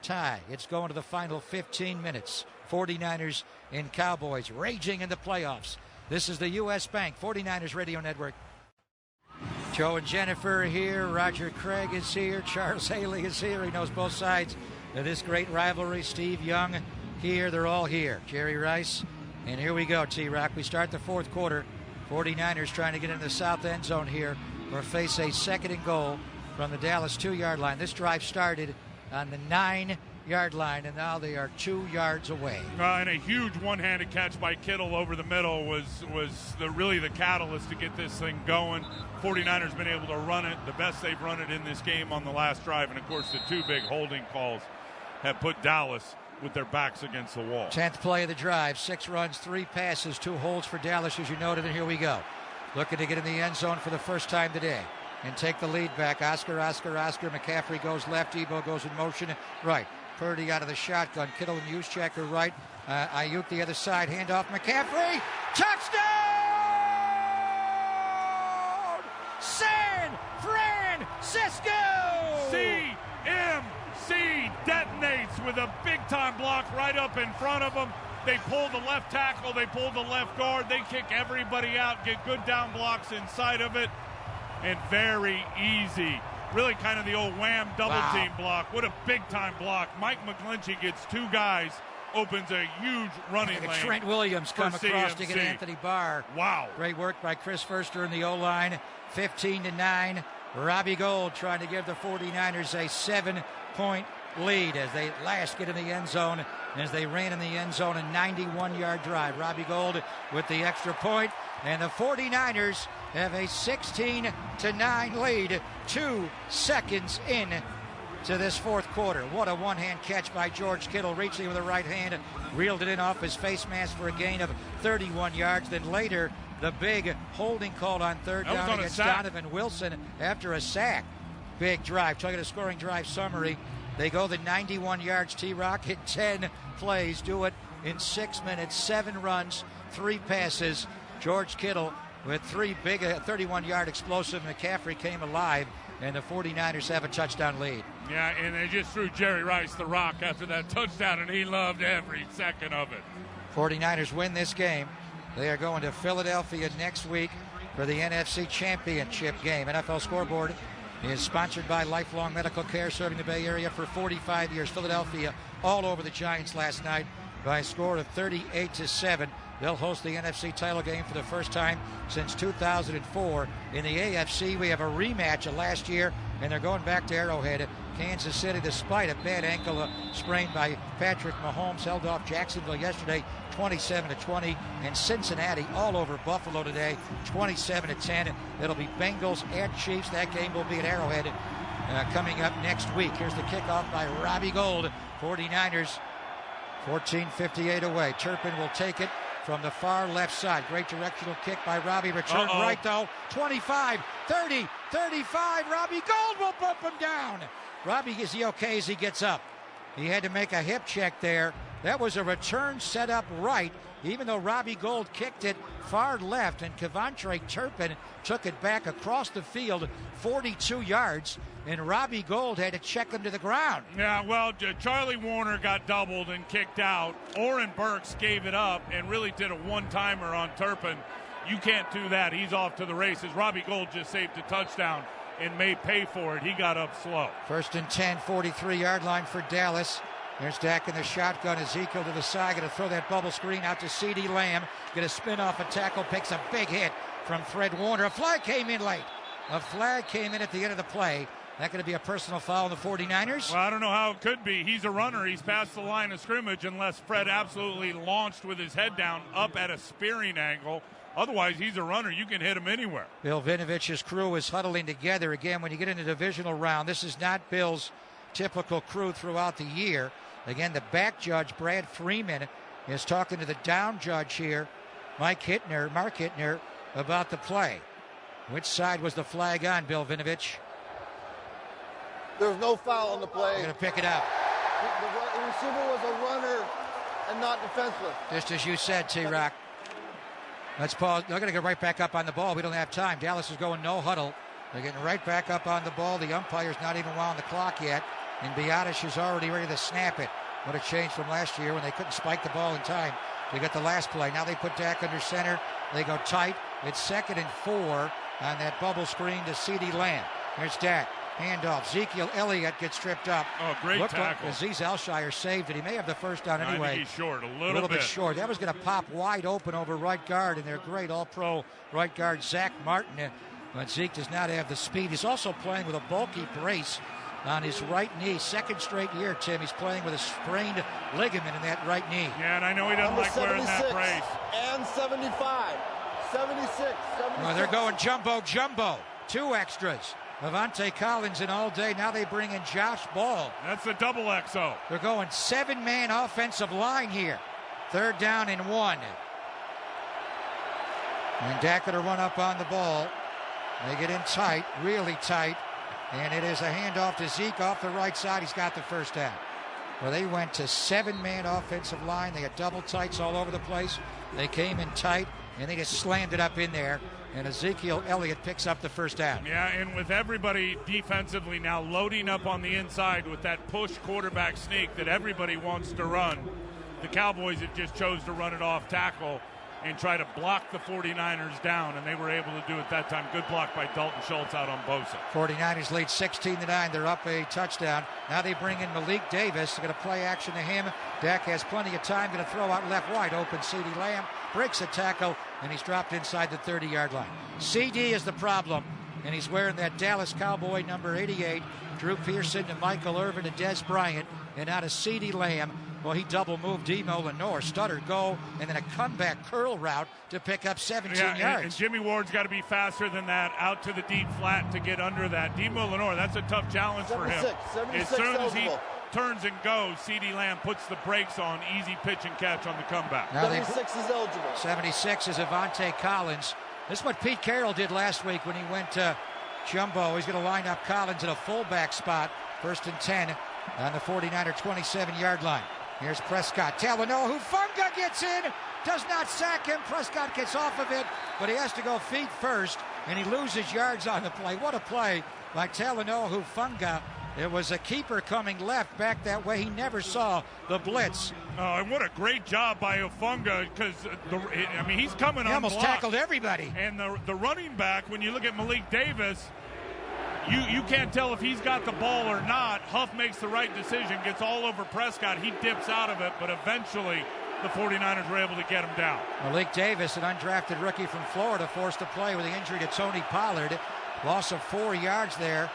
A: tie. It's going to the final 15 minutes. 49ers and Cowboys raging in the playoffs. This is the U.S. Bank 49ers Radio Network. Joe and Jennifer are here. Roger Craig is here. Charles Haley is here. He knows both sides of this great rivalry. Steve Young here. They're all here. Jerry Rice. And here we go, T-Rock. We start the fourth quarter. 49ers trying to get into the south end zone here or face a second and goal from the Dallas 2-yard line. This drive started on the 9-yard line, and now they are 2 yards away.
B: And a huge one-handed catch by Kittle over the middle was really the catalyst to get this thing going. 49ers been able to run it the best they've run it in this game on the last drive, and of course the 2 big holding calls have put Dallas with their backs against the wall.
A: 10th play of the drive, 6 runs, 3 passes, 2 holds for Dallas, as you noted, and here we go. Looking to get in the end zone for the first time today and take the lead back. Oscar. McCaffrey goes left. Ebo goes in motion right. Purdy out of the shotgun. Kittle and Juszczyk are right. Ayuk the other side. Handoff. McCaffrey. Touchdown! San Francisco!
B: CMC detonates with a big-time block right up in front of them. They pull the left tackle. They pull the left guard. They kick everybody out, get good down blocks inside of it. And very easy. Really kind of the old wham double team block. What a big-time block. Mike McGlinchey gets 2 guys, opens a huge running lane.
A: Trent Williams come across to get Anthony Barr.
B: Wow.
A: Great work by Chris Foerster in the O-line. 15-9. Robbie Gould trying to give the 49ers a 7-point lead as they last get in the end zone. As they ran in the end zone, a 91-yard drive. Robbie Gould with the extra point. And the 49ers have a 16-9 lead, 2 seconds in to this fourth quarter. What a one-hand catch by George Kittle, reaching with the right hand, reeled it in off his face mask for a gain of 31 yards. Then later, the big holding call on third down against Donovan Wilson after a sack. Big drive. Talking a scoring drive summary. They go the 91 yards, T-Rock, hit 10 plays, do it in 6 minutes, 7 runs, 3 passes. George Kittle with 3 big 31-yard explosive. McCaffrey came alive, and the 49ers have a touchdown lead.
B: Yeah, and they just threw Jerry Rice the rock after that touchdown, and he loved every second of it.
A: 49ers win this game. They are going to Philadelphia next week for the NFC Championship game. NFL Scoreboard is sponsored by Lifelong Medical Care, serving the Bay Area for 45 years. Philadelphia all over the Giants last night by a score of 38-7. They'll host the NFC title game for the first time since 2004. In the AFC, we have a rematch of last year, and they're going back to Arrowhead. Kansas City, despite a bad ankle sprain by Patrick Mahomes, held off Jacksonville yesterday 27-20, and Cincinnati all over Buffalo today 27-10. It'll be Bengals at Chiefs. That game will be at Arrowhead coming up next week. Here's the kickoff by Robbie Gould. 49ers 14:58 away. Turpin will take it from the far left side. Great directional kick by Robbie. Return right, though. 25, 30, 35. Robbie Gould will bump him down. Robbie, is he okay as he gets up? He had to make a hip check there. That was a return set up right, even though Robbie Gould kicked it far left, and Kevontre Turpin took it back across the field 42 yards, and Robbie Gould had to check him to the ground.
B: Yeah, well, Charlie Warner got doubled and kicked out. Oren Burks gave it up and really did a one-timer on Turpin. You can't do that. He's off to the races. Robbie Gould just saved a touchdown and may pay for it. He got up slow.
A: First and 10, 43-yard line for Dallas. There's Dak in the shotgun. Ezekiel to the side. Going to throw that bubble screen out to CeeDee Lamb. Going to spin off a tackle. Picks a big hit from Fred Warner. A flag came in late. A flag came in at the end of the play. That going to be a personal foul on the 49ers?
B: Well, I don't know how it could be. He's a runner. He's past the line of scrimmage unless Fred absolutely launched with his head down up at a spearing angle. Otherwise, he's a runner. You can hit him anywhere.
A: Bill Vinovich's crew is huddling together. Again, when you get into the divisional round, this is not Bill's typical crew throughout the year. Again, the back judge, Brad Freeman, is talking to the down judge here, Mark Hittner, about the play. Which side was the flag on, Bill Vinovich?
C: There's no foul on the play.
A: They're going to pick it up.
C: The receiver was a runner and not defenseless.
A: Just as you said, T-Rock. Let's pause. They're going to get right back up on the ball. We don't have time. Dallas is going no huddle. They're getting right back up on the ball. The umpire's not even wound the clock yet. And Biadasz is already ready to snap it. What a change from last year when they couldn't spike the ball in time to get the last play. Now they put Dak under center. They go tight. It's 2nd and 4 on that bubble screen to CeeDee Lamb. Here's Dak. Handoff. Ezekiel Elliott gets tripped up.
B: Oh, great tackle.
A: Like Azeez Al-Shire saved it. He may have the first down anyway.
B: I think he's short, a
A: little bit short. That was going to pop wide open over right guard, and their great all-pro right guard, Zach Martin. But Zeke does not have the speed. He's also playing with a bulky brace on his right knee. 2nd straight year, Tim. He's playing with a sprained ligament in that right knee.
B: Yeah, and I know he doesn't like wearing that brace.
C: And 75. 76.
A: Well, they're going jumbo. 2 extras. Levante Collins in all day. Now they bring in Josh Ball.
B: That's the double XO.
A: They're going 7-man offensive line here. 3rd down and 1. And Dak going to run up on the ball. They get in tight, really tight. And it is a handoff to Zeke off the right side. He's got the first down. Well, they went to 7-man offensive line. They had double tights all over the place. They came in tight, and they just slammed it up in there. And Ezekiel Elliott picks up the first down.
B: Yeah, and with everybody defensively now loading up on the inside with that push quarterback sneak that everybody wants to run, the Cowboys have just chose to run it off tackle and try to block the 49ers down, and they were able to do it that time. Good block by Dalton Schultz out on Bosa.
A: 49ers lead 16-9. They're up a touchdown. Now they bring in Malik Davis. They're going to play action to him. Dak has plenty of time. Going to throw out left wide open. CeeDee Lamb breaks a tackle, and he's dropped inside the 30-yard line. CD is the problem, and he's wearing that Dallas Cowboy number 88. Drew Pearson to Michael Irvin to Des Bryant, and out of CeeDee Lamb. Well, he double moved Demo Lenore, stutter go, and then a comeback curl route to pick up 17 yards.
B: And Jimmy Ward's got to be faster than that, out to the deep flat to get under that. Demo Lenore, that's a tough challenge for him.
C: 76
B: as soon as
C: eligible.
B: he turns and goes, CeeDee Lamb puts the brakes on, easy pitch and catch on the comeback.
A: Now
C: 76 is eligible.
A: 76 is Avante Collins. This is what Pete Carroll did last week when he went to jumbo. He's going to line up Collins in a fullback spot. 1st and 10 on the 49er 27-yard line. Here's Prescott. Talanoa Hufanga gets in. Does not sack him. Prescott gets off of it, but he has to go feet first, and he loses yards on the play. What a play by Talanoa Hufanga. It was a keeper coming left back that way. He never saw the blitz.
B: Oh, and what a great job by Hufanga, because, he's coming on.
A: He almost
B: block.
A: tackled everybody.
B: And the running back, when you look at Malik Davis, you can't tell if he's got the ball or not. Huff makes the right decision, gets all over Prescott. He dips out of it, but eventually the 49ers were able to get him down.
A: Malik Davis, an undrafted rookie from Florida, forced to play with the injury to Tony Pollard. Loss of 4 yards there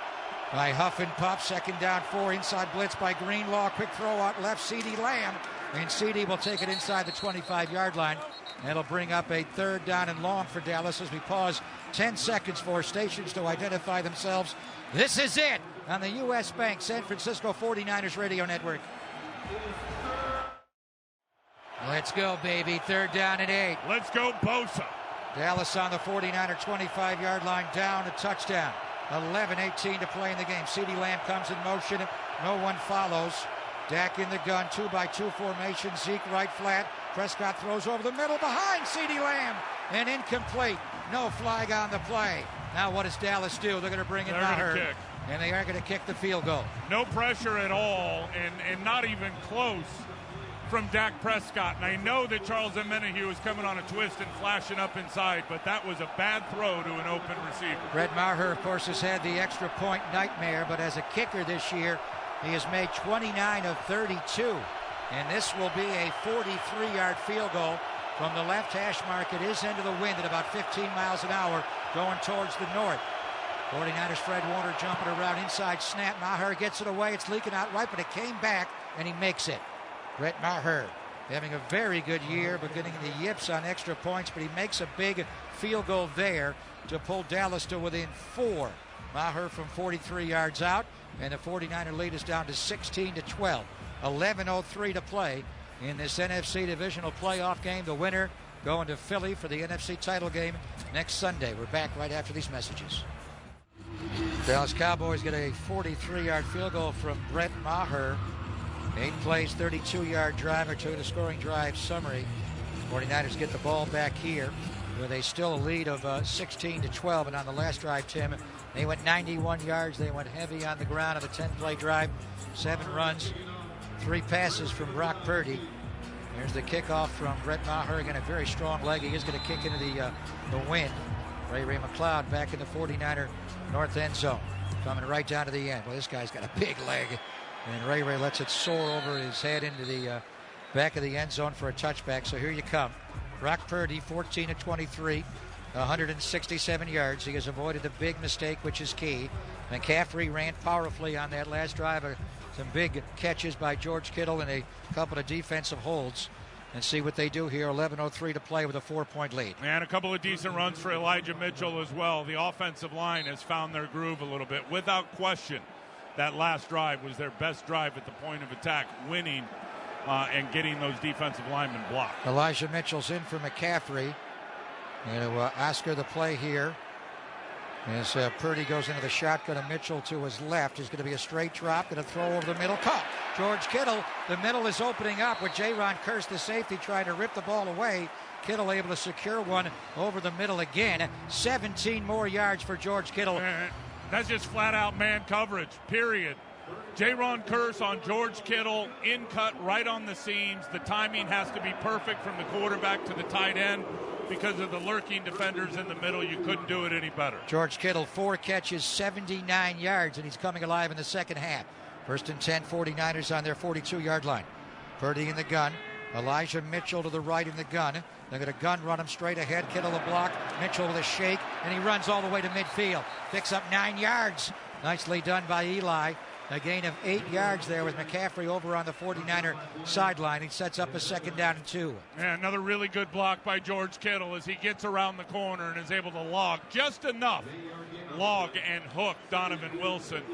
A: by Huff and Puff. 2nd down 4, inside blitz by Greenlaw. Quick throw out left, CeeDee Lamb. And CeeDee will take it inside the 25-yard line. That'll bring up a 3rd down and long for Dallas as we pause 10 seconds for stations to identify themselves. This is it on the U.S. Bank San Francisco 49ers Radio Network. Let's go, baby. 3rd down and 8.
B: Let's go, Bosa.
A: Dallas on the 49er 25-yard line, down a touchdown. 11-18 to play in the game. CeeDee Lamb comes in motion. No one follows. Dak in the gun, 2-by-2 formation. Zeke right flat. Prescott throws over the middle behind CeeDee Lamb. And incomplete. No flag on the play. Now what does Dallas do? They're going to bring in Maher. And they are going to kick the field goal.
B: No pressure at all, and not even close from Dak Prescott. And I know that Charles Omenihu is coming on a twist and flashing up inside, but that was a bad throw to an open receiver.
A: Brett Maher, of course, has had the extra point nightmare, but as a kicker this year, he has made 29 of 32. And this will be a 43-yard field goal from the left hash mark. It is into the wind at about 15 miles an hour going towards the north. 49ers Fred Warner jumping around inside snap. Maher gets it away. It's leaking out right, but it came back, and he makes it. Brett Maher having a very good year, but getting the yips on extra points, but he makes a big field goal there to pull Dallas to within 4. Maher from 43 yards out, and the 49er lead is down to 16-12. 11:03 to play in this NFC divisional playoff game. The winner going to Philly for the NFC title game next Sunday. We're back right after these messages. Dallas Cowboys get a 43-yard field goal from Brett Maher. 8 plays, 32-yard drive or two to scoring drive summary. 49ers get the ball back here with a still a lead of 16-12. And on the last drive, Tim, they went 91 yards. They went heavy on the ground on the 10-play drive. 7 runs, 3 passes from Brock Purdy. Here's the kickoff from Brett Maher. Again, a very strong leg. He is going to kick into the wind. Ray McLeod back in the 49er north end zone. Coming right down to the end. Well, this guy's got a big leg. And Ray lets it soar over his head into the back of the end zone for a touchback. So here you come. Brock Purdy, 14-23, 167 yards. He has avoided the big mistake, which is key. McCaffrey ran powerfully on that last drive. Some big catches by George Kittle and a couple of defensive holds. And see what they do here. 11:03 to play with a 4-point lead.
B: And a couple of decent runs for Elijah Mitchell as well. The offensive line has found their groove a little bit. Without question, that last drive was their best drive at the point of attack, winning and getting those defensive linemen blocked.
A: Elijah Mitchell's in for McCaffrey. And Oscar the play here. As Purdy goes into the shotgun, and Mitchell to his left. Is going to be a straight drop, going to throw over the middle. Caught. George Kittle, the middle is opening up with Jaron Kearse, the safety, trying to rip the ball away. Kittle able to secure one over the middle again. 17 more yards for George Kittle.
B: That's just flat-out man coverage, period. Jaron Kearse on George Kittle, in cut right on the seams. The timing has to be perfect from the quarterback to the tight end. Because of the lurking defenders in the middle, you couldn't do it any better.
A: George Kittle, 4 catches, 79 yards, and he's coming alive in the second half. 1st and 10, 49ers on their 42-yard line. Purdy in the gun. Elijah Mitchell to the right in the gun. They're going to gun run him straight ahead. Kittle a block. Mitchell with a shake, and he runs all the way to midfield. Picks up 9 yards. Nicely done by Eli. A gain of 8 yards there with McCaffrey over on the 49er sideline. He sets up a 2nd down and 2.
B: Yeah, another really good block by George Kittle as he gets around the corner and is able to log just enough. Log and hook Donovan Wilson.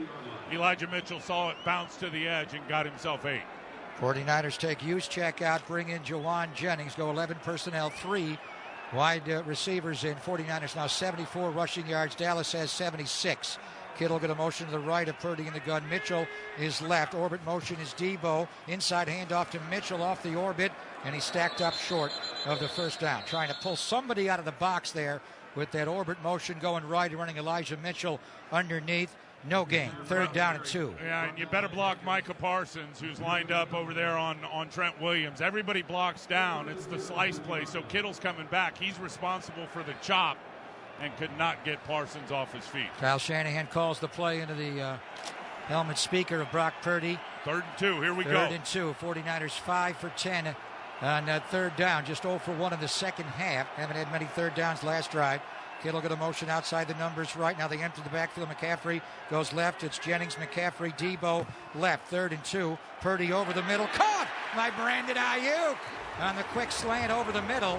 B: Elijah Mitchell saw it bounce to the edge and got himself 8.
A: 49ers take Juszczyk out, bring in Jawan Jennings, go 11 personnel, 3 wide receivers in. 49ers now 74 rushing yards. Dallas has 76. Kittle going to motion to the right of Purdy in the gun. Mitchell is left. Orbit motion is Debo. Inside handoff to Mitchell off the orbit, and he's stacked up short of the 1st down. Trying to pull somebody out of the box there with that orbit motion going right and running Elijah Mitchell underneath. No gain. 3rd down and 2.
B: Yeah, and you better block Micah Parsons, who's lined up over there on Trent Williams. Everybody blocks down. It's the slice play, so Kittle's coming back. He's responsible for the chop and could not get Parsons off his feet.
A: Kyle Shanahan calls the play into the helmet speaker of Brock Purdy.
B: 3rd and 2, here we go.
A: 3rd and 2, 49ers 5 for 10 on 3rd down. Just 0 for 1 in the second half. Haven't had many 3rd downs last drive. Kittle got a motion outside the numbers right. Now they empty the backfield. McCaffrey goes left. It's Jennings, McCaffrey, Debo left. 3rd and 2. Purdy over the middle. Caught by Brandon Ayuk on the quick slant over the middle.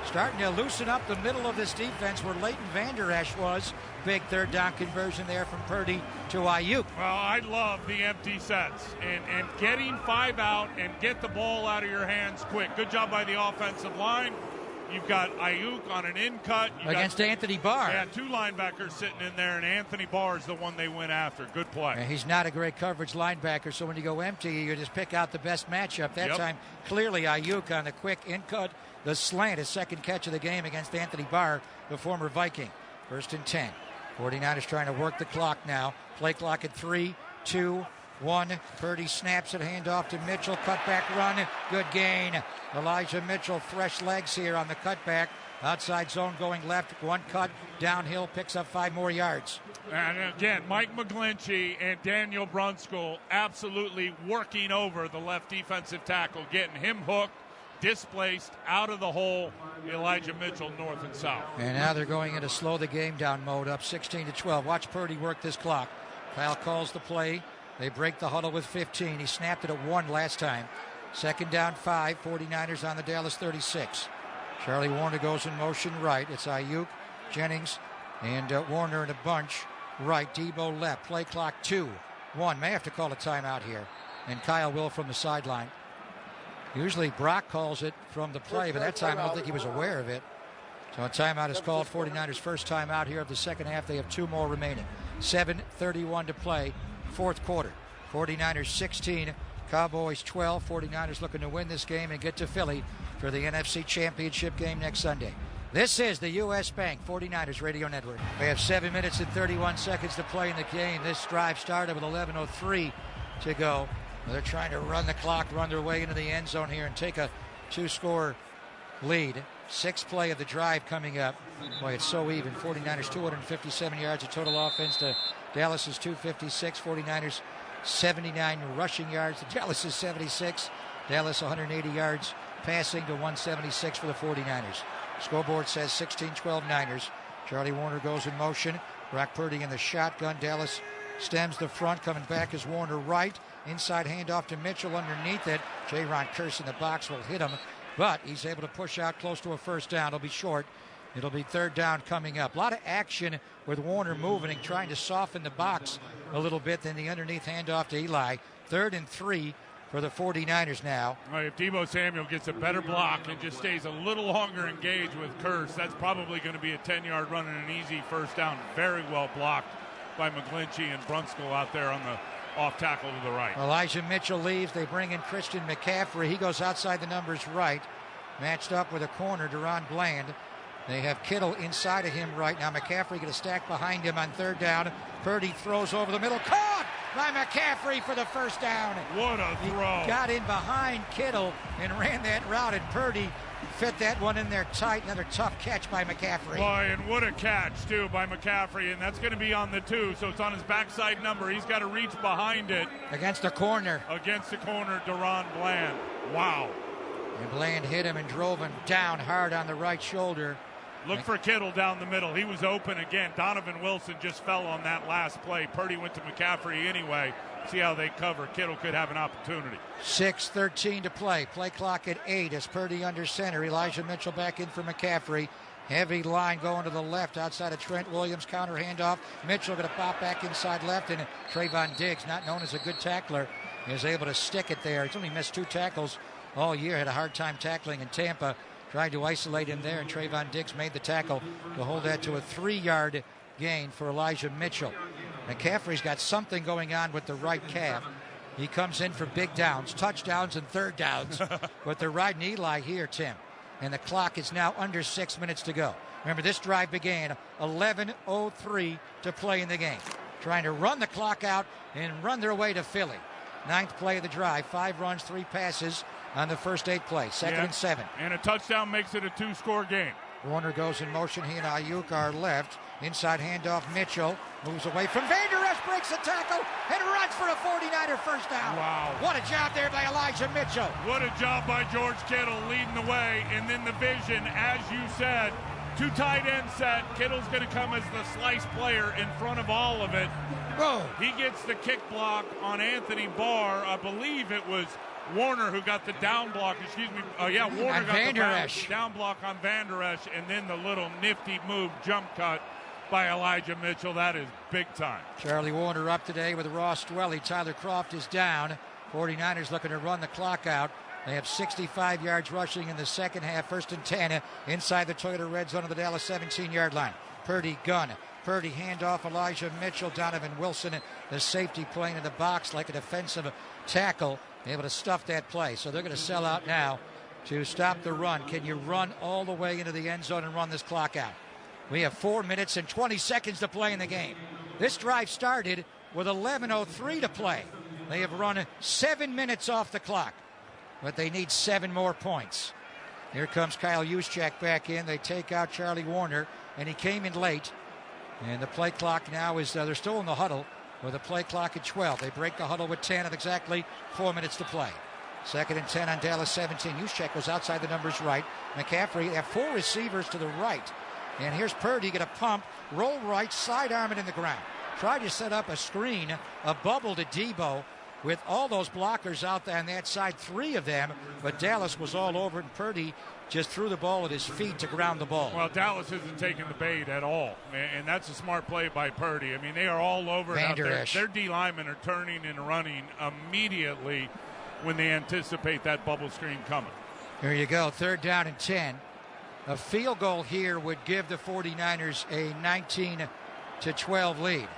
A: Starting to loosen up the middle of this defense where Leighton Vander Esch was. Big 3rd down conversion there from Purdy to Ayuk.
B: Well, I love the empty sets and getting 5 out and get the ball out of your hands quick. Good job by the offensive line. You've got Ayuk on an in-cut.
A: Against Anthony Barr.
B: Yeah, 2 linebackers sitting in there, and Anthony Barr is the one they went after. Good play.
A: Yeah, he's not a great coverage linebacker, so when you go empty, you just pick out the best matchup. That time, clearly Ayuk on the quick in-cut. The slant, his 2nd catch of the game against Anthony Barr, the former Viking. 1st and 10. 49ers trying to work the clock now. Play clock at 3, 2, 1. Purdy snaps it, handoff to Mitchell. Cutback run, good gain. Elijah Mitchell, fresh legs here on the cutback. Outside zone going left, 1 cut, downhill, picks up 5 more yards.
B: And again, Mike McGlinchey and Daniel Brunskill absolutely working over the left defensive tackle, getting him hooked, displaced, out of the hole. Elijah Mitchell north and south.
A: And now they're going into slow the game down mode, up 16-12. Watch Purdy work this clock. Kyle calls the play. They break the huddle with 15. He snapped it at 1 last time. Second down 5, 49ers on the Dallas 36. Charlie Woerner goes in motion right. It's Ayuk, Jennings, and Warner in a bunch right. Debo left. Play clock 2-1. May have to call a timeout here. And Kyle will from the sideline. Usually Brock calls it from the play, but that time I don't think he was aware of it. So a timeout is called. 49ers first timeout here of the second half. They have 2 more remaining. 7:31 to play, fourth quarter. 49ers 16, Cowboys 12. 49ers looking to win this game and get to Philly for the NFC Championship game next Sunday. This is the U.S. Bank 49ers Radio Network. We have 7 minutes and 31 seconds to play in the game. This drive started with 11:03 to go. They're trying to run the clock, run their way into the end zone here and take a 2-score lead. 6th play of the drive coming up. Boy, it's so even. 49ers 257 yards of total offense to Dallas's 256. 49ers 79 rushing yards to Dallas's 76. Dallas 180 yards passing to 176 for the 49ers. Scoreboard says 16-12 Niners. Charlie Woerner goes in motion. Brock Purdy in the shotgun. Dallas stems the front, coming back is Warner right. Inside handoff to Mitchell underneath it. J-Ron Kearse in the box will hit him, but he's able to push out close to a first down. It'll be short. It'll be third down coming up. A lot of action with Warner moving and trying to soften the box a little bit. Then the underneath handoff to Eli. 3rd and 3 for the 49ers now.
B: Well, if Deebo Samuel gets a better block and just stays a little longer engaged with Kearse, that's probably going to be a 10-yard run and an easy first down. Very well blocked by McGlinchey and Brunskill out there on the off tackle to the right.
A: Elijah Mitchell leaves. They bring in Christian McCaffrey. He goes outside the numbers right. Matched up with a corner, Deron Bland. They have Kittle inside of him right now. McCaffrey going to stack behind him on third down. Purdy throws over the middle. Caught by McCaffrey for the first down.
B: What a throw.
A: He got in behind Kittle and ran that route, and Purdy fit that one in there tight. Another tough catch by McCaffrey.
B: Boy, and what a catch, too, by McCaffrey. And that's going to be on the 2, so it's on his backside number. He's got to reach behind it.
A: Against the corner.
B: Against the corner, Deron Bland. Wow.
A: And Bland hit him and drove him down hard on the right shoulder.
B: Look for Kittle down the middle. He was open again. Donovan Wilson just fell on that last play. Purdy went to McCaffrey anyway. See how they cover. Kittle could have an opportunity.
A: 6:13 to play. Play clock at 8 as Purdy under center. Elijah Mitchell back in for McCaffrey. Heavy line going to the left outside of Trent Williams. Counter handoff. Mitchell going to pop back inside left. And Trayvon Diggs, not known as a good tackler, is able to stick it there. He's only missed 2 tackles all year. Had a hard time tackling in Tampa. Tried to isolate him there, and Trayvon Diggs made the tackle to hold that to a 3-yard gain for Elijah Mitchell. McCaffrey's got something going on with the right calf. He comes in for big downs, touchdowns, and third downs. But they're riding Eli here, Tim. And the clock is now under 6 minutes to go. Remember, this drive began 11:03 to play in the game. Trying to run the clock out and run their way to Philly. 9th play of the drive, 5 runs, 3 passes on the first 8 plays. Second and 7.
B: And a touchdown makes it a 2-score game.
A: Warner goes in motion. He and Ayuk are left. Inside handoff, Mitchell moves away from Van Der Esch, breaks the tackle, and runs for a 49er first down.
B: Wow.
A: What a job there by Elijah Mitchell.
B: What a job by George Kittle leading the way. And then the vision, as you said, 2 tight end set. Kittle's going to come as the slice player in front of all of it.
A: Whoa.
B: He gets the kick block on Anthony Barr. I believe it was Warner who got the down block. Warner
A: on
B: got
A: Van Der
B: the
A: Esch.
B: down block on Van Der Esch, and then the little nifty move, jump cut by Elijah Mitchell. That is big time.
A: Charlie Warner up today with Ross Dwelly. Tyler Kroft is down. 49ers looking to run the clock out. They have 65 yards rushing in the second half. 1st and 10 inside the Toyota red zone of the Dallas 17-yard line. Purdy gun. Purdy handoff Elijah Mitchell. Donovan Wilson, the safety, playing in the box like a defensive tackle, able to stuff that play. So they're going to sell out now to stop the run. Can you run all the way into the end zone and run this clock out? We have 4 minutes and 20 seconds to play in the game. This drive started with 11:03 to play. They have run 7 minutes off the clock, but they need 7 more points. Here comes Kyle Juszczyk back in. They take out Charlie Woerner, and he came in late. And the play clock now is, they're still in the huddle with a play clock at 12. They break the huddle with 10 and exactly 4 minutes to play. 2nd and 10 on Dallas 17. Juszczyk was outside the numbers right. McCaffrey, they have 4 receivers to the right. And here's Purdy, get a pump, roll right, sidearm it in the ground. Tried to set up a screen, a bubble to Debo, with all those blockers out there on that side, 3 of them, but Dallas was all over it, and Purdy just threw the ball at his feet to ground the ball.
B: Well, Dallas isn't taking the bait at all, and that's a smart play by Purdy. I mean, they are all over it out there. Their D linemen are turning and running immediately when they anticipate that bubble screen coming.
A: Here you go, 3rd down and 10. A field goal here would give the 49ers a 19-12 lead.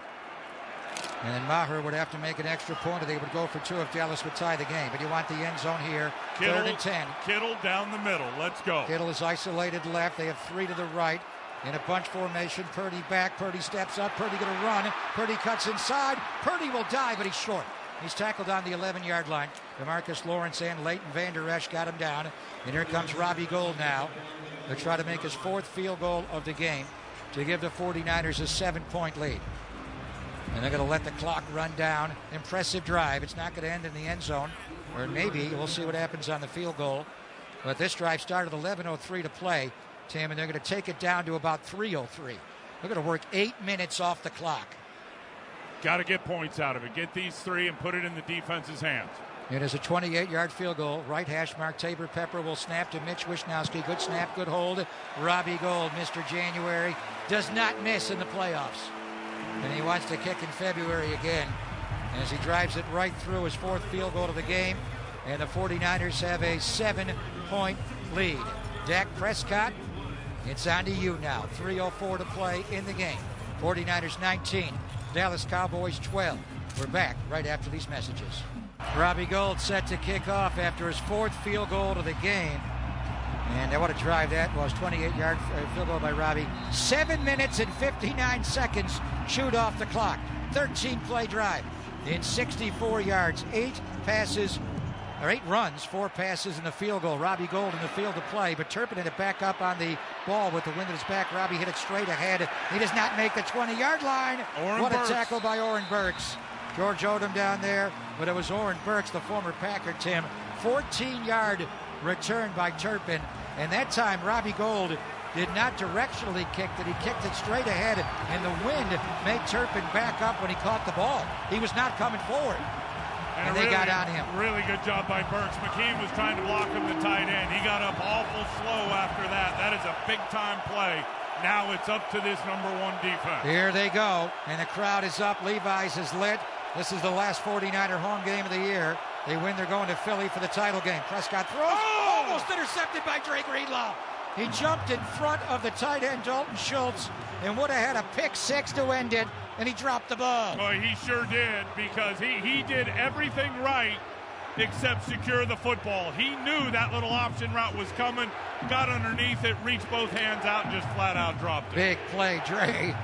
A: And then Maher would have to make an extra point, or they would go for 2 if Dallas would tie the game. But you want the end zone here,
B: Kittle,
A: 3rd and 10.
B: Kittle down the middle. Let's go.
A: Kittle is isolated left. They have 3 to the right. In a bunch formation, Purdy back. Purdy steps up. Purdy going to run. Purdy cuts inside. Purdy will die, but he's short. He's tackled on the 11-yard line. DeMarcus Lawrence and Leighton Vander Esch got him down. And here comes Robbie Gould now. They'll try to make his 4th field goal of the game to give the 49ers a 7-point lead. And they're going to let the clock run down. Impressive drive. It's not going to end in the end zone. Or maybe. We'll see what happens on the field goal. But this drive started 11:03 to play, Tim, and they're going to take it down to about 3:03. They're going to work 8 minutes off the clock.
B: Got to get points out of it. Get these 3 and put it in the defense's hands.
A: It is a 28-yard field goal. Right hash mark. Tabor Pepper will snap to Mitch Wishnowsky. Good snap, good hold. Robbie Gould, Mr. January, does not miss in the playoffs. And he wants to kick in February again as he drives it right through his 4th field goal of the game. And the 49ers have a 7-point lead. Dak Prescott, it's on to you now. 3:04 to play in the game. 49ers 19, Dallas Cowboys 12. We're back right after these messages. Robbie Gould set to kick off after his 4th field goal of the game. And what a drive that was. 28-yard field goal by Robbie. 7 minutes and 59 seconds chewed off the clock. 13-play drive in 64 yards. 8 runs, 4 passes in the field goal. Robbie Gould in the field to play, but Turpin had it back up on the ball with the wind at his back. Robbie hit it straight ahead. He does not make the 20-yard line. What a tackle by Oren Burks. George Odom down there, but it was Oren Burks, the former Packer, Tim. 14-yard return by Turpin. And that time, Robbie Gould did not directionally kick it. He kicked it straight ahead, and the wind made Turpin back up when he caught the ball. He was not coming forward. And they got on him.
B: Really good job by Burks. McKean was trying to block him, the tight end. He got up awful slow after that. That is a big-time play. Now it's up to this number 1 defense.
A: Here they go, and the crowd is up. Levi's is lit. This is the last 49er home game of the year. They win, they're going to Philly for the title game. Prescott throws, almost intercepted by Dre Greenlaw. He jumped in front of the tight end, Dalton Schultz, and would have had a pick 6 to end it, and he dropped the ball.
B: Boy, he sure did, because he did everything right except secure the football. He knew that little option route was coming, got underneath it, reached both hands out, and just flat out dropped it.
A: Big play, Dre.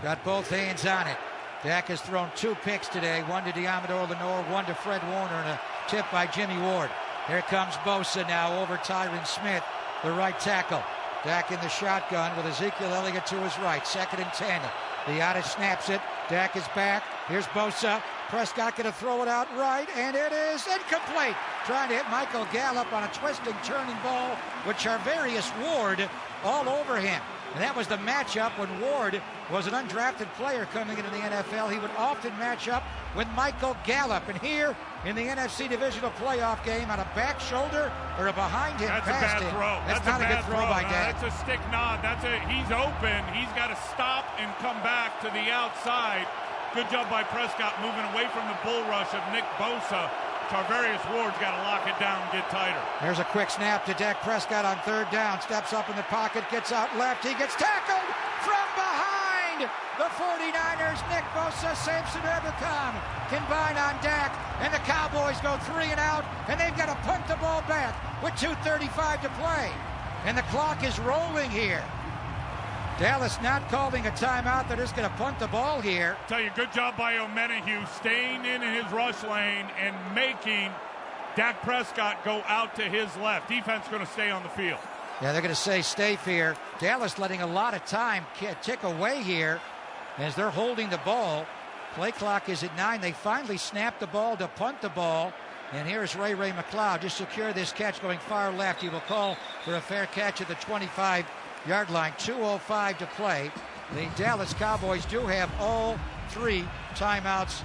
A: Got both hands on it. Dak has thrown 2 picks today, 1 to Diamador Lenore, 1 to Fred Warner, and a tip by Jimmy Ward. Here comes Bosa now over Tyron Smith, the right tackle. Dak in the shotgun with Ezekiel Elliott to his right. 2nd and 10. Leota snaps it. Dak is back. Here's Bosa. Prescott going to throw it out right, and it is incomplete. Trying to hit Michael Gallup on a twisting, turning ball with Charvarius Ward all over him. And that was the matchup when Ward was an undrafted player coming into the NFL. He would often match up with Michael Gallup. And here in the NFC Divisional Playoff game on a back shoulder or a behind him
B: pass.
A: That's a bad throw. That's not a good throw by Dak.
B: That's a stick nod. He's open. He's got to stop and come back to the outside. Good job by Prescott moving away from the bull rush of Nick Bosa. Charvarius Ward's got to lock it down and get tighter.
A: There's a quick snap to Dak Prescott on 3rd down. Steps up in the pocket, gets out left. He gets tackled from behind. The 49ers, Nick Bosa, Samson Ebukam combine on Dak, and the Cowboys go 3 and out, and they've got to punt the ball back with 2:35 to play. And the clock is rolling here. Dallas not calling a timeout. They're just going to punt the ball here.
B: Tell you, good job by O'Menahue staying in his rush lane and making Dak Prescott go out to his left. Defense going to stay on the field.
A: Yeah, they're going to say stay here. Dallas letting a lot of time tick away here as they're holding the ball. Play clock is at 9. They finally snap the ball to punt the ball. And here's Ray McLeod. Just secure this catch going far left. He will call for a fair catch at the 25-yard line. 2:05 to play. The Dallas Cowboys do have all 3 timeouts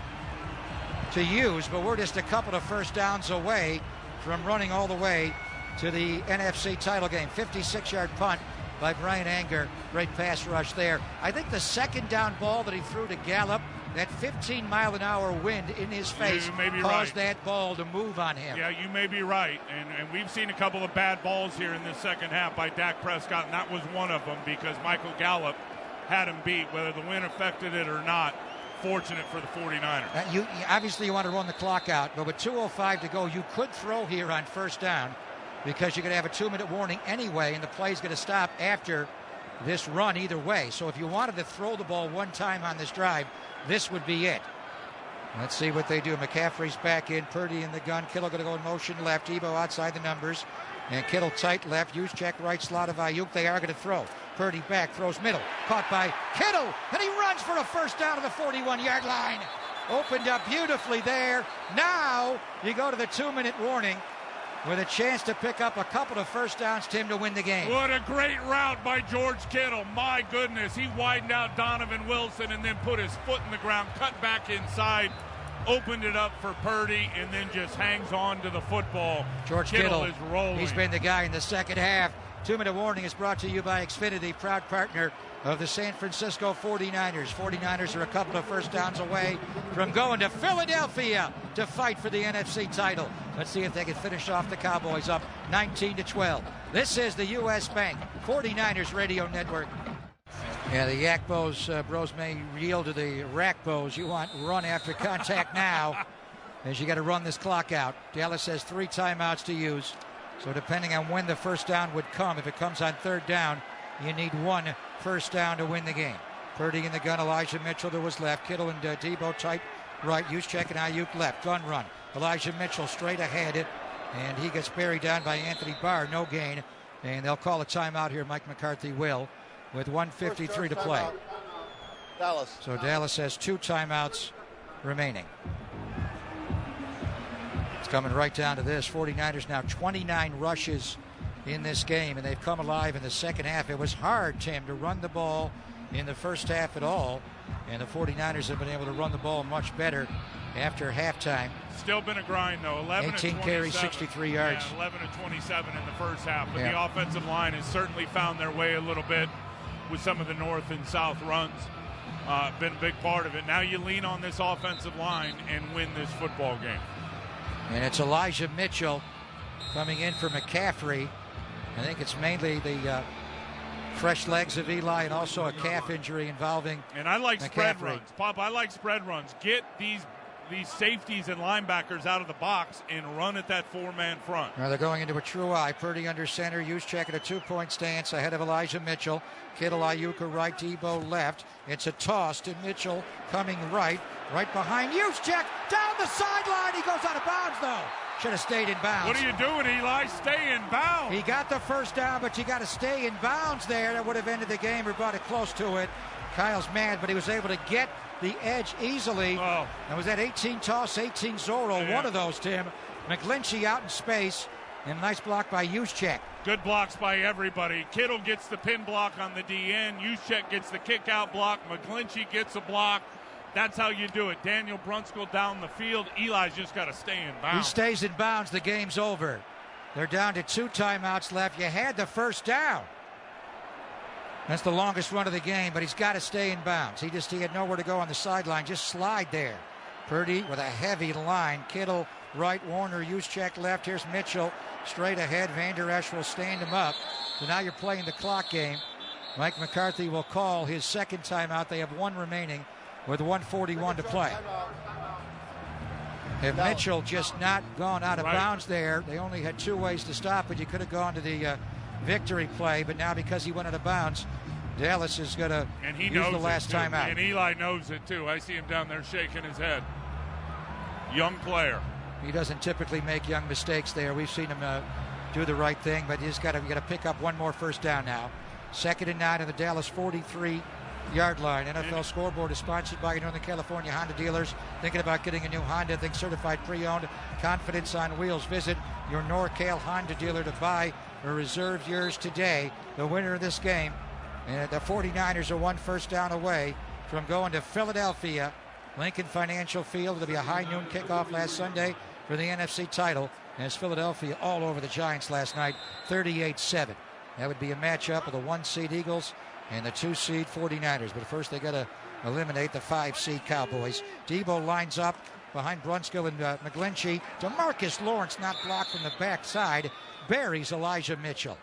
A: to use, but we're just a couple of first downs away from running all the way to the NFC title game. 56-yard punt by Brian Anger. Great pass rush there. I think the second down ball that he threw to Gallup, that 15-mile-an-hour wind in his face caused that ball to move on him.
B: Yeah, you may be right. And we've seen a couple of bad balls here in this second half by Dak Prescott, and that was one of them because Michael Gallup had him beat, whether the wind affected it or not. Fortunate for the 49ers.
A: Obviously, you want to run the clock out, but with 2:05 to go, you could throw here on first down because you're going to have a 2-minute warning anyway, and the play's going to stop after this run either way. So if you wanted to throw the ball one time on this drive, this would be it. Let's see what they do. McCaffrey's back in. Purdy in the gun. Kittle going to go in motion left. Debo outside the numbers. And Kittle tight left. Juszczyk right slot of Ayuk. They are going to throw. Purdy back. Throws middle. Caught by Kittle. And he runs for a first down to the 41-yard line. Opened up beautifully there. Now you go to the 2-minute warning with a chance to pick up a couple of first downs, Tim, to win the game.
B: What a great route by George Kittle. My goodness. He widened out Donovan Wilson and then put his foot in the ground, cut back inside, opened it up for Purdy, and then just hangs on to the football.
A: George Kittle
B: is rolling.
A: He's been the guy in the second half. 2-minute warning is brought to you by Xfinity, proud partner of the San Francisco 49ers. 49ers are a couple of first downs away from going to Philadelphia to fight for the NFC title. Let's see if they can finish off the Cowboys up 19-12. This is the U.S. Bank 49ers Radio Network. Yeah, the Yakbos bros may yield to the Rackbos. You want run after contact now, as you got to run this clock out. Dallas has 3 timeouts to use. So depending on when the first down would come, if it comes on third down, you need 1 first down to win the game. Purdy in the gun, Elijah Mitchell to his left, Kittle and Debo tight right, Juszczyk and Ayuk left, gun run. Elijah Mitchell straight ahead, and he gets buried down by Anthony Barr, no gain, and they'll call a timeout here, Mike McCarthy will, with 1:53 to play.
C: Dallas.
A: So Dallas has 2 timeouts remaining. It's coming right down to this. 49ers now 29 rushes in this game, and they've come alive in the second half. It was hard, Tim, to run the ball in the first half at all, and the 49ers have been able to run the ball much better after halftime.
B: Still been a grind, though.
A: 18 carries, 63 yards.
B: Yeah, 11 to 27 in the first half, but
A: yeah.
B: The offensive line has certainly found their way a little bit with some of the north and south runs. Been a big part of it. Now you lean on this offensive line and win this football game.
A: And it's Elijah Mitchell coming in for McCaffrey. I think it's mainly the fresh legs of Eli and also a calf injury involving
B: And I like
A: McCaffrey.
B: Spread runs. Pop, I like spread runs. Get these safeties and linebackers out of the box and run at that 4-man front.
A: Now they're going into a true eye. Purdy under center. Juszczyk at a 2-point stance ahead of Elijah Mitchell. Kittle, Ayuk right, Debo left. It's a toss to Mitchell coming right behind Juszczyk. Down the sideline. He goes out of bounds, though. Should have stayed in bounds.
B: What are you doing, Eli? Stay in bounds.
A: He got the first down, but you got to stay in bounds there. That would have ended the game or brought it close to it. Kyle's mad, but he was able to get the edge easily.
B: Oh.
A: And was that 18 toss, 18 Zorro?
B: Yeah.
A: One of those, Tim. McGlinchey out in space, and a nice block by Juszczyk.
B: Good blocks by everybody. Kittle gets the pin block on the DN. Juszczyk gets the kick-out block. McGlinchey gets a block. That's how you do it. Daniel Brunskill down the field. Eli's just got to stay in bounds.
A: He stays in bounds. The game's over. They're down to 2 timeouts left. You had the first down. That's the longest run of the game, but he's got to stay in bounds. He had nowhere to go on the sideline. Just slide there. Purdy with a heavy line. Kittle right, Warner, Juszczyk left. Here's Mitchell straight ahead. Van Der Esch will stand him up. So now you're playing the clock game. Mike McCarthy will call his second timeout. They have 1 remaining with 1:41 to play. If Mitchell just not gone out of bounds there, they only had 2 ways to stop it. You could have gone to the victory play, but now because he went out of bounds, Dallas is going to use the last timeout.
B: And Eli knows it too. I see him down there shaking his head. Young player.
A: He doesn't typically make young mistakes there. We've seen him do the right thing, but he's got to pick up 1 more first down now. 2nd and 9 on the Dallas 43-yard line. NFL Scoreboard is sponsored by your Northern California Honda dealers. Thinking about getting a new Honda? Think certified pre-owned, confidence on wheels. Visit your NorCal Honda dealer to buy or reserve yours today. The winner of this game, and the 49ers are 1 first down away from going to Philadelphia Lincoln Financial Field. It'll be a high noon kickoff last Sunday for the NFC title, as Philadelphia all over the Giants last night, 38-7. That would be a matchup of the 1-seed Eagles and the 2-seed 49ers. But first they got to eliminate the 5-seed Cowboys. Debo lines up behind Brunskill and McGlinchey. DeMarcus Lawrence not blocked from the backside. Buries Elijah Mitchell.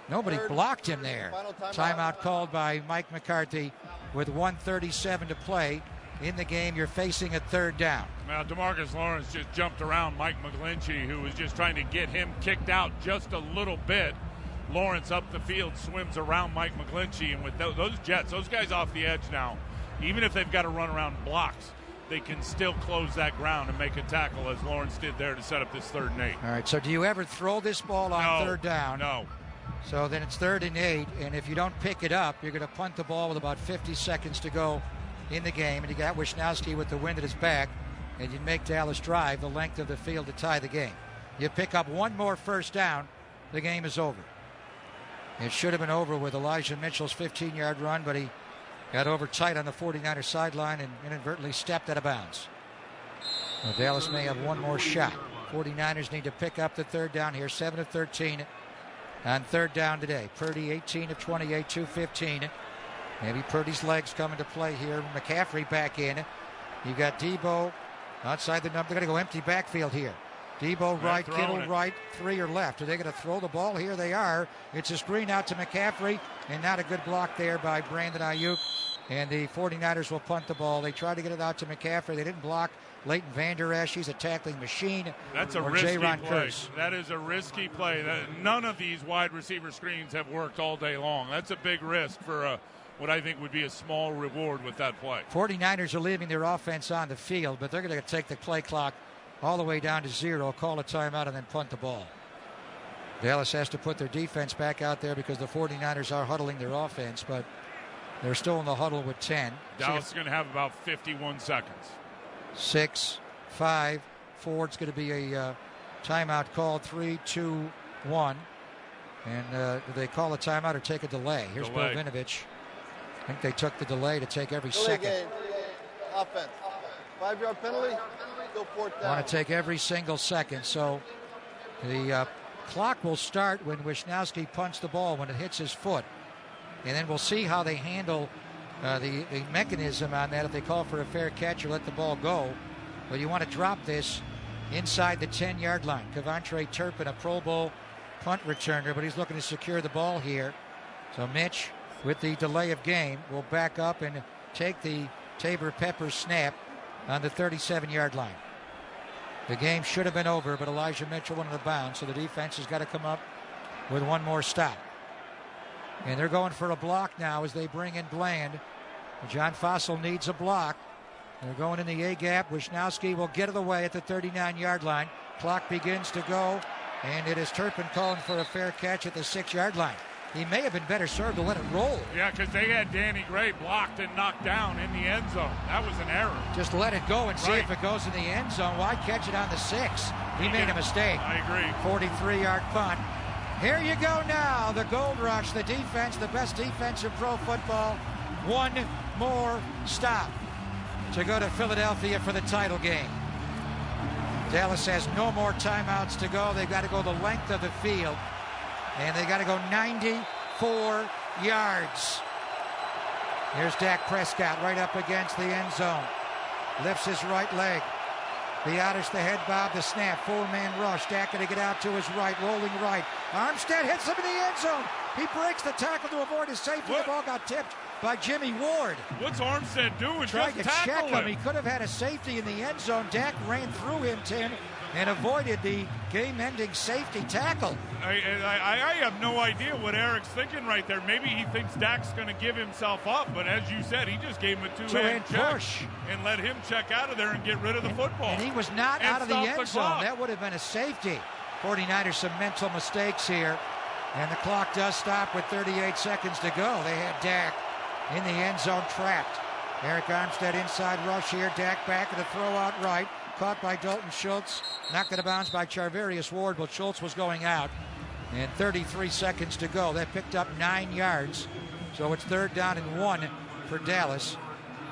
A: Nobody blocked him there. Timeout called by Mike McCarthy with 1:37 to play in the game. You're facing a third down.
B: Now, DeMarcus Lawrence just jumped around Mike McGlinchey, who was just trying to get him kicked out just a little bit. Lawrence up the field, swims around Mike McGlinchey, and with those Jets, those guys off the edge now, even if they've got to run around blocks, they can still close that ground and make a tackle, as Lawrence did there to set up this 3rd and 8.
A: All right, so do you ever throw this ball on third down?
B: No.
A: So then it's 3rd and 8, and if you don't pick it up, you're going to punt the ball with about 50 seconds to go in the game, and you got Wisnowski with the wind at his back, and you make Dallas drive the length of the field to tie the game. You pick up one more first down, the game is over. It should have been over with Elijah Mitchell's 15-yard run, but he got over tight on the 49er sideline and inadvertently stepped out of bounds. Well, Dallas may have one more shot. 49ers need to pick up the third down here, 7 of 13 on third down today. Purdy 18 of 28, 215. Maybe Purdy's legs come into play here. McCaffrey back in. You got Debo outside the number. They're going to go empty backfield here. Debo right, Kittle right, 3 are left. Are they going to throw the ball? Here they are. It's a screen out to McCaffrey, and not a good block there by Brandon Ayuk. And the 49ers will punt the ball. They tried to get it out to McCaffrey. They didn't block Leighton Vander Esch. He's a tackling machine.
B: That's a risky play. That is a risky play. None of these wide receiver screens have worked all day long. That's a big risk for what I think would be a small reward with that play.
A: 49ers are leaving their offense on the field, but they're going to take the play clock all the way down to 0, call a timeout, and then punt the ball. Dallas has to put their defense back out there because the 49ers are huddling their offense, but they're still in the huddle with 10.
B: Dallas is going to have about 51 seconds.
A: 6, 5, 4. It's going to be a timeout called. 3, 2, 1. And do they call a timeout or take a delay? Here's Bill Vinovich. I think they took the delay to take every second.
C: Game. Offense. 5-yard penalty. Go 4th down.
A: Want to take every single second. So the clock will start when Wisnowski punts the ball, when it hits his foot. And then we'll see how they handle the mechanism on that, if they call for a fair catch or let the ball go. But you want to drop this inside the 10-yard line. Kevontre Turpin, a Pro Bowl punt returner, but he's looking to secure the ball here. So Mitch, with the delay of game, will back up and take the Tabor Peppers snap on the 37-yard line. The game should have been over, but Elijah Mitchell went out of bounds, so the defense has got to come up with one more stop. And they're going for a block now as they bring in Bland. John Fossil needs a block. They're going in the A-gap. Wisnowski will get it away at the 39-yard line. Clock begins to go, and it is Turpin calling for a fair catch at the 6-yard line. He may have been better served to let it roll.
B: Yeah, because they had Danny Gray blocked and knocked down in the end zone. That was an error.
A: Just let it go and see if it goes in the end zone. Why catch it on the 6? He made a mistake.
B: I agree.
A: 43-yard punt. Here you go now, the Gold Rush, the defense, the best defense in pro football. One more stop to go to Philadelphia for the title game. Dallas has no more timeouts to go. They've got to go the length of the field, and they got to go 94 yards. Here's Dak Prescott right up against the end zone. Lifts his right leg. Biotis, the head bob, the snap, 4-man rush. Dak going to get out to his right, rolling right. Armstead hits him in the end zone. He breaks the tackle to avoid his safety. The ball got tipped by Jimmy Ward.
B: What's Armstead doing?
A: Tried to check him. He could have had a safety in the end zone. Dak ran through him, Tim, and avoided the game-ending safety tackle.
B: I have no idea what Eric's thinking right there. Maybe he thinks Dak's going to give himself up, but as you said, he just gave him a two-hand
A: push
B: and let him check out of there and get rid of the football.
A: And he was not out of the end zone. That would have been a safety. 49ers some mental mistakes here, and the clock does stop with 38 seconds to go. They had Dak in the end zone trapped. Eric Armstead inside rush here. Dak back and a throw out right. Caught by Dalton Schultz. Knocked out of bounds by Charvarius Ward, but Schultz was going out. And 33 seconds to go. That picked up 9 yards. So it's 3rd down and 1 for Dallas.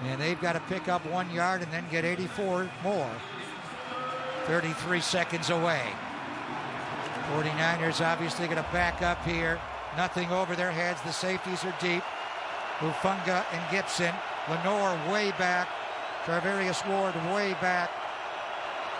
A: And they've got to pick up 1 yard and then get 84 more. 33 seconds away. 49ers obviously going to back up here. Nothing over their heads. The safeties are deep. Hufanga and Gibson. Lenore way back. Charvarius Ward way back.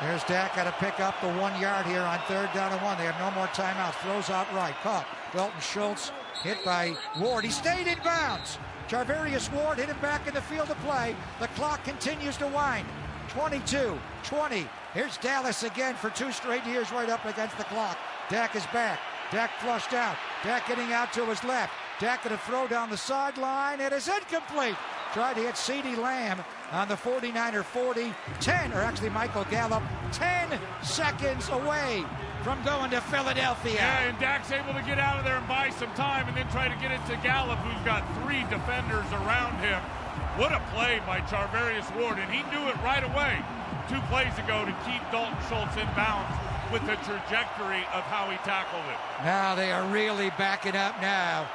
A: There's Dak, got to pick up the 1 yard here on 3rd down and 1. They have no more timeouts. Throws out right. Caught. Dalton Schultz hit by Ward. He stayed in bounds. Charvarius Ward hit him back in the field of play. The clock continues to wind. 22, 20. Here's Dallas again for 2 straight years right up against the clock. Dak is back. Dak flushed out. Dak getting out to his left. Dak going to throw down the sideline. It is incomplete. Tried to hit CeeDee Lamb on the 49er 40. 10, or actually Michael Gallup, 10 seconds away from going to Philadelphia.
B: Yeah, and Dak's able to get out of there and buy some time and then try to get it to Gallup, who's got 3 defenders around him. What a play by Charvarius Ward, and he knew it right away 2 plays ago to keep Dalton Schultz in bounds with the trajectory of how he tackled it.
A: Now they are really backing up now.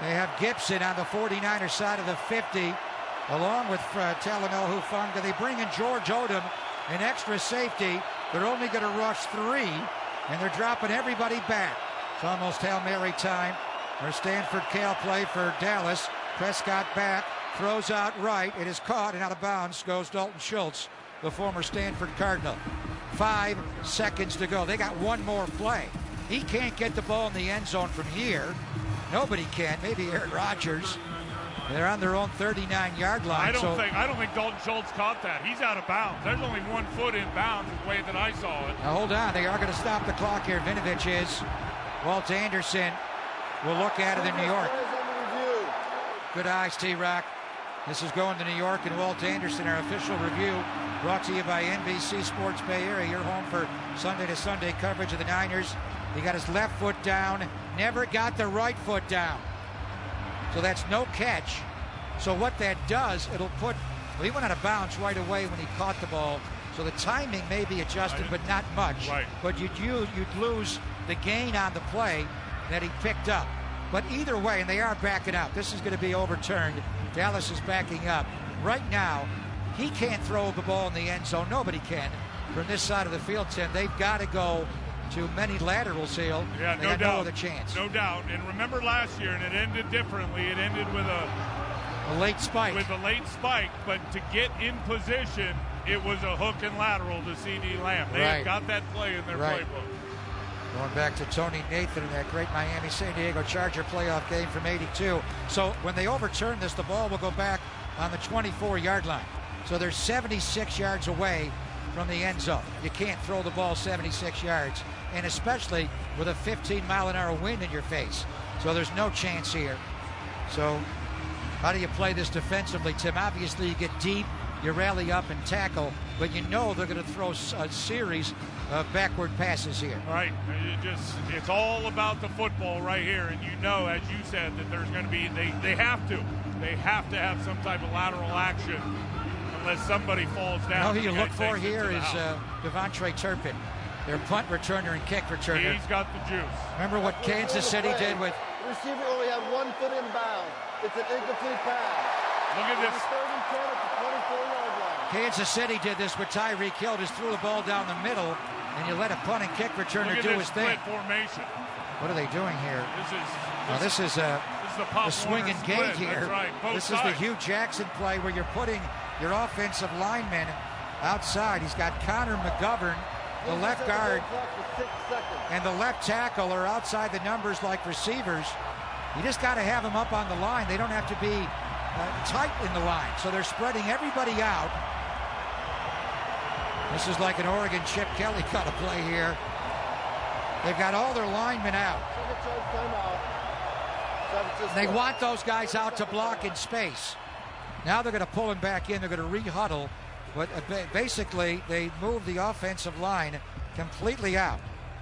A: They have Gibson on the 49er side of the 50, along with Talanoa Hufanga. They bring in George Odom, an extra safety. They're only going to rush 3, and they're dropping everybody back. It's almost Hail Mary time. There's Stanford Kale play for Dallas. Prescott back, throws out right. It is caught, and out of bounds goes Dalton Schultz, the former Stanford Cardinal. 5 seconds to go. They got 1 more play. He can't get the ball in the end zone from here. Nobody can. Maybe Aaron Rodgers. They're on their own 39-yard line.
B: I don't think Dalton Schultz caught that. He's out of bounds. There's only 1 foot in bounds the way that I saw it.
A: Now hold on. They are going to stop the clock here. Vinovich is. Walt Anderson will look at it in New York. Good eyes, T-Rock. This is going to New York, and Walt Anderson, our official review, brought to you by NBC Sports Bay Area. Your home for Sunday to Sunday coverage of the Niners. He got his left foot down, never got the right foot down. So that's no catch. So what that does, it'll put, well, he went out of bounds right away when he caught the ball. So the timing may be adjusted, but not much.
B: Right.
A: But you'd lose the gain on the play that he picked up. But either way, and they are backing out. This is going to be overturned. Dallas is backing up. Right now, he can't throw the ball in the end zone. Nobody can from this side of the field, Tim. They've got to go to many laterals here.
B: Yeah,
A: they
B: no
A: had
B: doubt.
A: No other chance.
B: No doubt. And remember last year, and it ended differently. It ended with
A: a late spike.
B: With a late spike, but to get in position, it was a hook and lateral to CeeDee Lamb. They have got that play in their playbook.
A: Going back to Tony Nathan in that great Miami-San Diego Charger playoff game from '82. So when they overturn this, the ball will go back on the 24-yard line. So they're 76 yards away from the end zone. You can't throw the ball 76 yards, and especially with a 15-mile-an-hour wind in your face. So there's no chance here. So how do you play this defensively, Tim? Obviously, you get deep, you rally up and tackle, but you know they're going to throw a series of backward passes here.
B: Right. It's all about the football right here, and you know, as you said, that there's going to be, they have to have some type of lateral action unless somebody falls down.
A: Who you look for here is Devontre Turpin, their punt returner and kick returner.
B: He's got the juice.
A: Remember what Kansas City did with...
C: The receiver only had 1 foot in bounds. It's an incomplete pass.
B: Look at this.
C: 3rd and 10 at the 24-yard line.
A: Kansas City did this with Tyreek Hill, just threw the ball down the middle, and you let a punt and kick returner do his thing.
B: Formation.
A: What are they doing here? This is the swing and gate here.
B: Right.
A: This is the Hugh Jackson play where you're putting your offensive lineman outside. He's got Connor McGovern, the left guard, and the left tackle are outside the numbers like receivers. You just got to have them up on the line. They don't have to be tight in the line. So they're spreading everybody out. This is like an Oregon Chip Kelly kind of play here. They've got all their linemen out. They want those guys out to block in space. Now they're going to pull him back in. They're going to re-huddle. But basically, they move the offensive line completely out.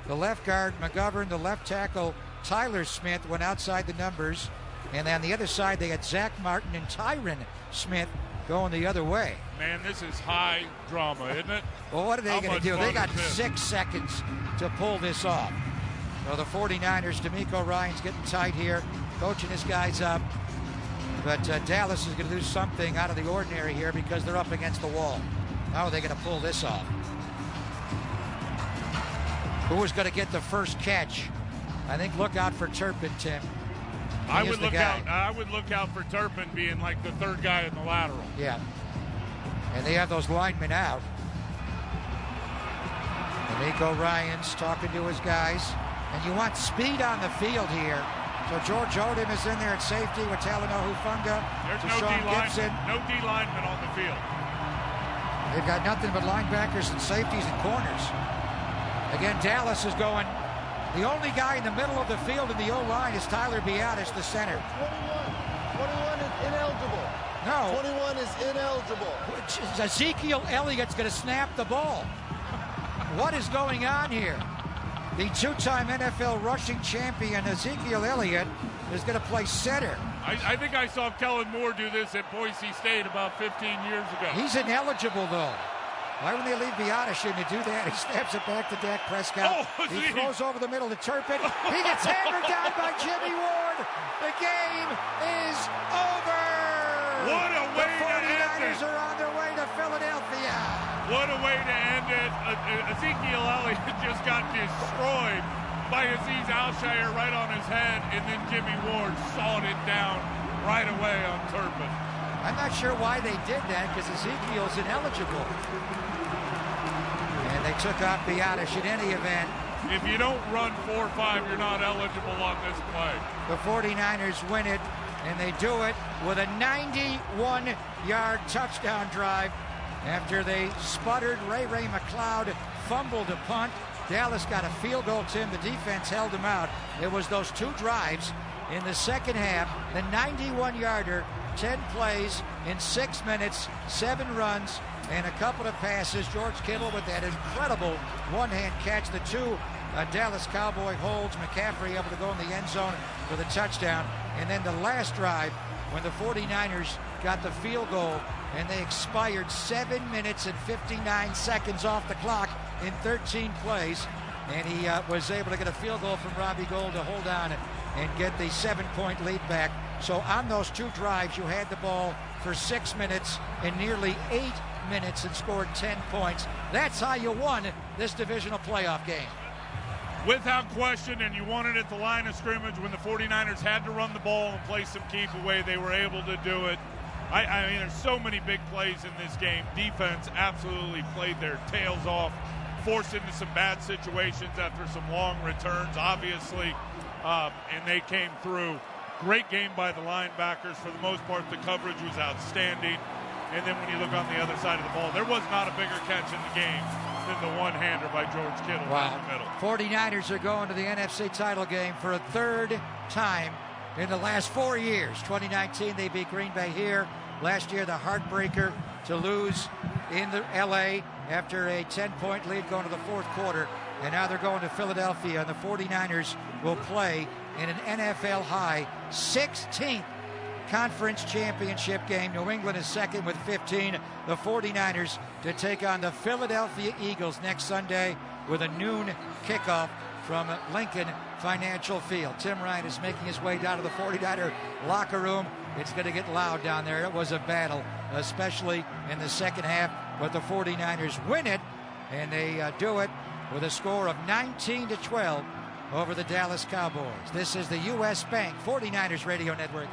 A: The left guard, McGovern, the left tackle, Tyler Smith went outside the numbers. And on the other side, they had Zach Martin and Tyron Smith going the other way.
B: Man, this is high drama, isn't it?
A: Well, what are they going to do? They got 6 seconds to pull this off. So the 49ers, D'Amico Ryan's getting tight here, coaching his guys up. But Dallas is going to do something out of the ordinary here because they're up against the wall. How are they going to pull this off? Who is going to get the first catch? I think look out for Turpin, Tim.
B: I would look out for Turpin being like the third guy in the lateral.
A: Yeah. And they have those linemen out. And Nico Ryans talking to his guys. And you want speed on the field here. So George Odom is in there at safety with Talanoa Hufanga.
B: There's
A: no
B: D lineman on the field.
A: They've got nothing but linebackers and safeties and corners. Again, Dallas is going. The only guy in the middle of the field in the O-line is Tyler Biadasz, the center.
C: 21 is ineligible.
A: No.
C: 21 is ineligible.
A: Ezekiel Elliott's going to snap the ball. What is going on here? The two-time NFL rushing champion, Ezekiel Elliott, is going to play center.
B: I think I saw Kellen Moore do this at Boise State about 15 years ago.
A: He's ineligible, though. Why would they leave Biadasz in to do that? He snaps it back to Dak Prescott. He throws over the middle to Turpin. He gets hammered down by Jimmy Ward. The game is over.
B: What a way
A: to end it. The 49ers
B: are
A: on their way to Philadelphia.
B: What a way to end it. Ezekiel Elliott just got destroyed by Azeez Al-Shaair right on his head, and then Jimmy Ward sawed it down right away on Turpin.
A: I'm not sure why they did that because Ezekiel's ineligible. And they took off Biadasz in any event.
B: If you don't run 4-5, you're not eligible on this play.
A: The 49ers win it, and they do it with a 91-yard touchdown drive after they sputtered. Ray McLeod fumbled a punt. Dallas got a field goal, Tim. The defense held him out. It was those two drives in the second half. The 91-yarder, 10 plays in 6 minutes, 7 runs, and a couple of passes. George Kittle with that incredible one-hand catch. The two Dallas Cowboy holds. McCaffrey able to go in the end zone for the touchdown. And then the last drive when the 49ers got the field goal and they expired 7 minutes and 59 seconds off the clock in 13 plays. And he was able to get a field goal from Robbie Gould to hold on and get the 7-point lead back. So on those two drives, you had the ball for 6 minutes and nearly 8 minutes and scored 10 points. That's how you won this divisional playoff game.
B: Without question, and you won it at the line of scrimmage when the 49ers had to run the ball and play some keep away. They were able to do it. I mean, there's so many big plays in this game. Defense absolutely played their tails off, forced into some bad situations after some long returns, obviously, and they came through. Great game by the linebackers. For the most part, the coverage was outstanding. And then when you look on the other side of the ball, there was not a bigger catch in the game than the one-hander by George Kittle in the middle.
A: 49ers are going to the NFC title game for a third time in the last 4 years. 2019, they beat Green Bay here. Last year, the heartbreaker to lose in L.A. after a 10-point lead going to the fourth quarter. And now they're going to Philadelphia, and the 49ers will play in an NFL high 16th conference championship game. New England is second with 15. The 49ers to take on the Philadelphia Eagles next Sunday with a noon kickoff from Lincoln Financial Field. Tim Ryan is making his way down to the 49er locker room. It's going to get loud down there. It was a battle, especially in the second half, but the 49ers win it, and they do it with a score of 19-12 over the Dallas Cowboys. This is the U.S. Bank 49ers Radio Network.